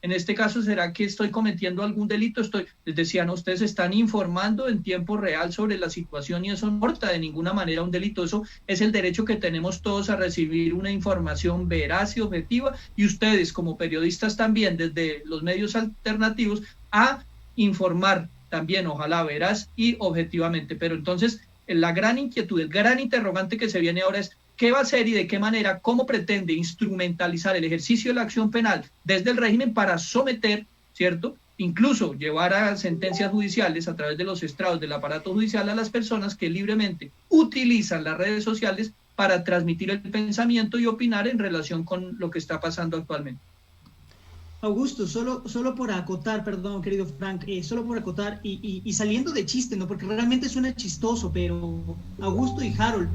en este caso, ¿será que estoy cometiendo algún delito? Les decían, no, ustedes están informando en tiempo real sobre la situación y eso no importa de ninguna manera un delito. Eso es el derecho que tenemos todos a recibir una información veraz y objetiva y ustedes como periodistas también desde los medios alternativos a informar también, ojalá veraz y objetivamente. Pero entonces la gran inquietud, el gran interrogante que se viene ahora es ¿qué va a hacer y de qué manera, cómo pretende instrumentalizar el ejercicio de la acción penal desde el régimen para someter, ¿cierto? Incluso llevar a sentencias judiciales a través de los estrados del aparato judicial a las personas que libremente utilizan las redes sociales para transmitir el pensamiento y opinar en relación con lo que está pasando actualmente. Augusto, solo por acotar, perdón, querido Frank, solo por acotar y saliendo de chiste, ¿no? Porque realmente suena chistoso, pero Augusto y Harold,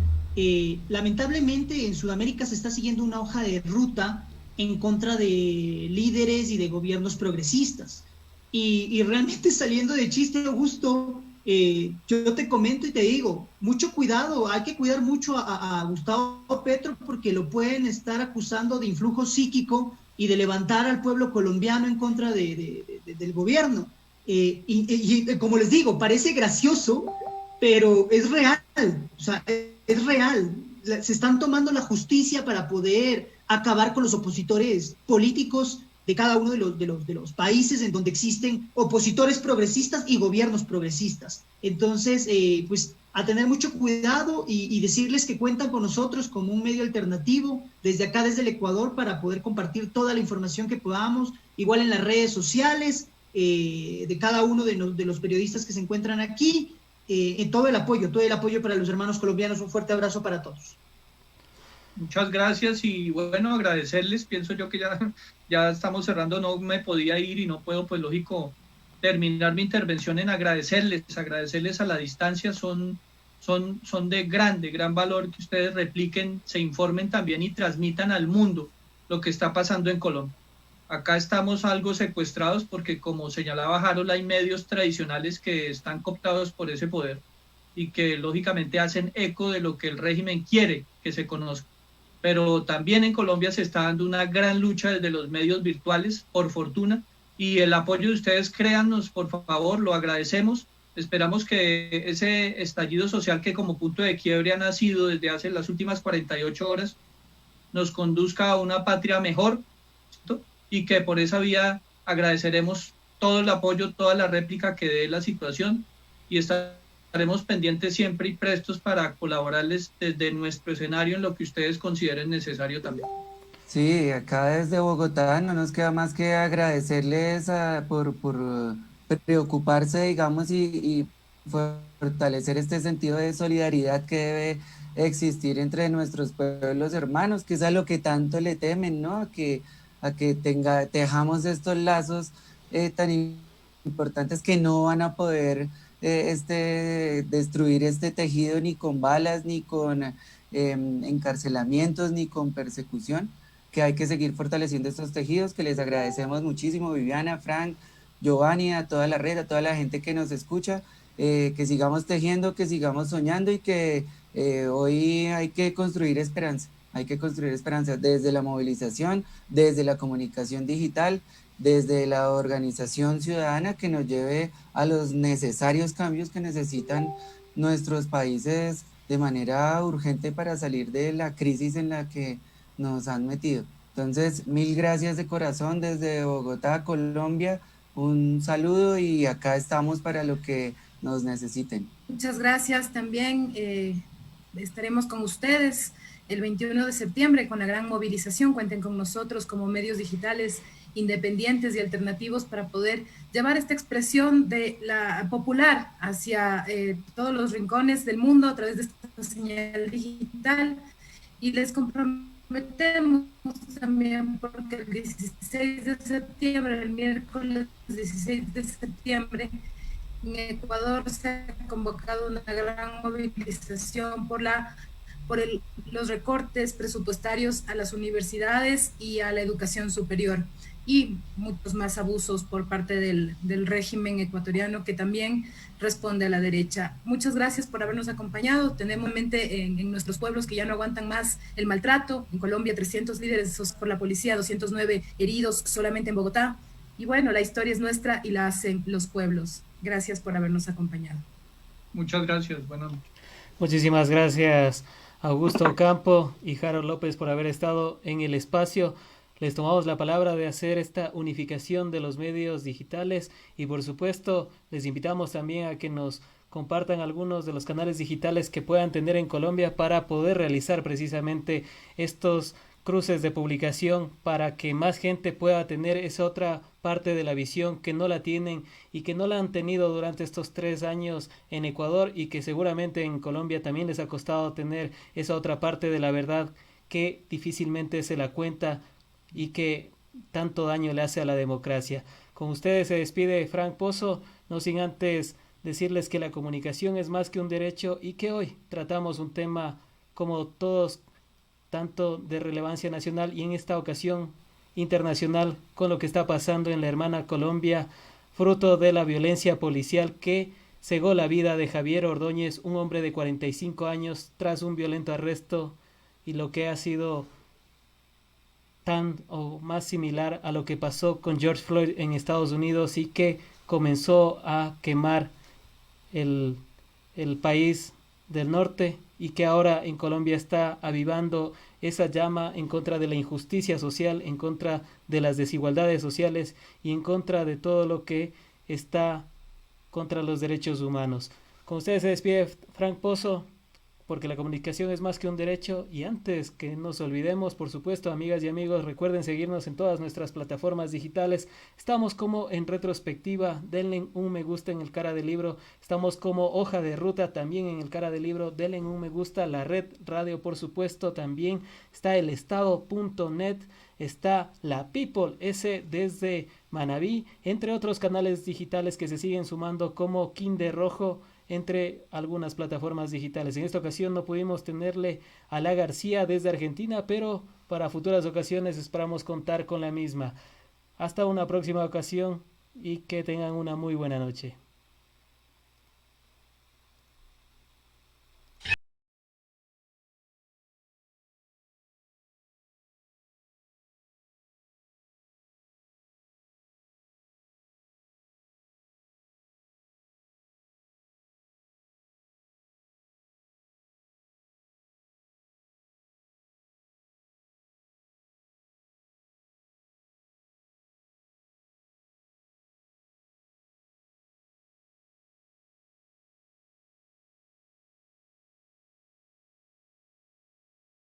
lamentablemente en Sudamérica se está siguiendo una hoja de ruta en contra de líderes y de gobiernos progresistas. Y realmente saliendo de chiste, Augusto, yo te comento y te digo, mucho cuidado, hay que cuidar mucho a Gustavo Petro porque lo pueden estar acusando de influjo psíquico y de levantar al pueblo colombiano en contra del gobierno. Y como les digo, parece gracioso, pero es real, o sea, es real. Se están tomando la justicia para poder acabar con los opositores políticos de cada uno de los países en donde existen opositores progresistas y gobiernos progresistas. Entonces, pues a tener mucho cuidado y decirles que cuentan con nosotros como un medio alternativo desde acá, desde el Ecuador, para poder compartir toda la información que podamos, igual en las redes sociales de cada uno de los periodistas que se encuentran aquí, en todo el apoyo para los hermanos colombianos. Un fuerte abrazo para todos. Muchas gracias y bueno, agradecerles, pienso yo que ya estamos cerrando, no me podía ir y no puedo, pues lógico, terminar mi intervención en agradecerles a la distancia, son de gran valor que ustedes repliquen, se informen también y transmitan al mundo lo que está pasando en Colombia. Acá estamos algo secuestrados porque, como señalaba Harold, hay medios tradicionales que están cooptados por ese poder y que lógicamente hacen eco de lo que el régimen quiere que se conozca. Pero también en Colombia se está dando una gran lucha desde los medios virtuales, por fortuna, y el apoyo de ustedes, créannos, por favor, lo agradecemos. Esperamos que ese estallido social que como punto de quiebre ha nacido desde hace las últimas 48 horas nos conduzca a una patria mejor, ¿cierto? Y que por esa vía agradeceremos todo el apoyo, toda la réplica que dé la situación y estaremos pendientes siempre y prestos para colaborarles desde nuestro escenario en lo que ustedes consideren necesario también. Sí, acá desde Bogotá no nos queda más que agradecerles por preocuparse, digamos, y fortalecer este sentido de solidaridad que debe existir entre nuestros pueblos hermanos, que es a lo que tanto le temen, ¿no? A que tejamos estos lazos tan importantes que no van a poder destruir este tejido ni con balas, ni con encarcelamientos, ni con persecución, que hay que seguir fortaleciendo estos tejidos, que les agradecemos muchísimo, Viviana, Frank, Giovanni, a toda la red, a toda la gente que nos escucha, que sigamos tejiendo, que sigamos soñando y que hoy hay que construir esperanza. Hay que construir esperanza desde la movilización, desde la comunicación digital, desde la organización ciudadana que nos lleve a los necesarios cambios que necesitan nuestros países de manera urgente para salir de la crisis en la que nos han metido. Entonces, mil gracias de corazón desde Bogotá, Colombia. Un saludo y acá estamos para lo que nos necesiten. Muchas gracias también. Estaremos con ustedes el 21 de septiembre con la gran movilización. Cuenten con nosotros como medios digitales independientes y alternativos para poder llevar esta expresión de la popular hacia todos los rincones del mundo a través de esta señal digital. Y les comprometemos también porque el 16 de septiembre, el miércoles 16 de septiembre, en Ecuador se ha convocado una gran movilización por los recortes presupuestarios a las universidades y a la educación superior y muchos más abusos por parte del régimen ecuatoriano que también responde a la derecha. Muchas gracias por habernos acompañado. Tenemos en mente en nuestros pueblos que ya no aguantan más el maltrato. En Colombia 300 líderes por la policía, 209 heridos solamente en Bogotá. Y bueno, la historia es nuestra y la hacen los pueblos. Gracias por habernos acompañado. Muchas gracias, buenas noches. Muchísimas gracias Augusto Ocampo y Harold López por haber estado en el espacio. Les tomamos la palabra de hacer esta unificación de los medios digitales y por supuesto les invitamos también a que nos compartan algunos de los canales digitales que puedan tener en Colombia para poder realizar precisamente estos cruces de publicación para que más gente pueda tener esa otra parte de la visión que no la tienen y que no la han tenido durante estos 3 años en Ecuador y que seguramente en Colombia también les ha costado tener esa otra parte de la verdad que difícilmente se la cuenta y que tanto daño le hace a la democracia. Con ustedes se despide Frank Pozo, no sin antes decirles que la comunicación es más que un derecho y que hoy tratamos un tema como todos tanto de relevancia nacional y en esta ocasión internacional con lo que está pasando en la hermana Colombia, fruto de la violencia policial que cegó la vida de Javier Ordóñez, un hombre de 45 años tras un violento arresto y lo que ha sido tan o más similar a lo que pasó con George Floyd en Estados Unidos y que comenzó a quemar el país del norte y que ahora en Colombia está avivando esa llama en contra de la injusticia social, en contra de las desigualdades sociales y en contra de todo lo que está contra los derechos humanos. Con ustedes se despide Frank Pozo, porque la comunicación es más que un derecho y antes que nos olvidemos, por supuesto, amigas y amigos, recuerden seguirnos en todas nuestras plataformas digitales. Estamos como en retrospectiva, denle un me gusta en el cara del libro. Estamos como hoja de ruta también en el cara del libro, denle un me gusta. La red radio, por supuesto, también está el estado.net, está la People, ese desde Manabí, entre otros canales digitales que se siguen sumando como Kinder Rojo, entre algunas plataformas digitales. En esta ocasión no pudimos tenerle a La García desde Argentina, pero para futuras ocasiones esperamos contar con la misma. Hasta una próxima ocasión y que tengan una muy buena noche.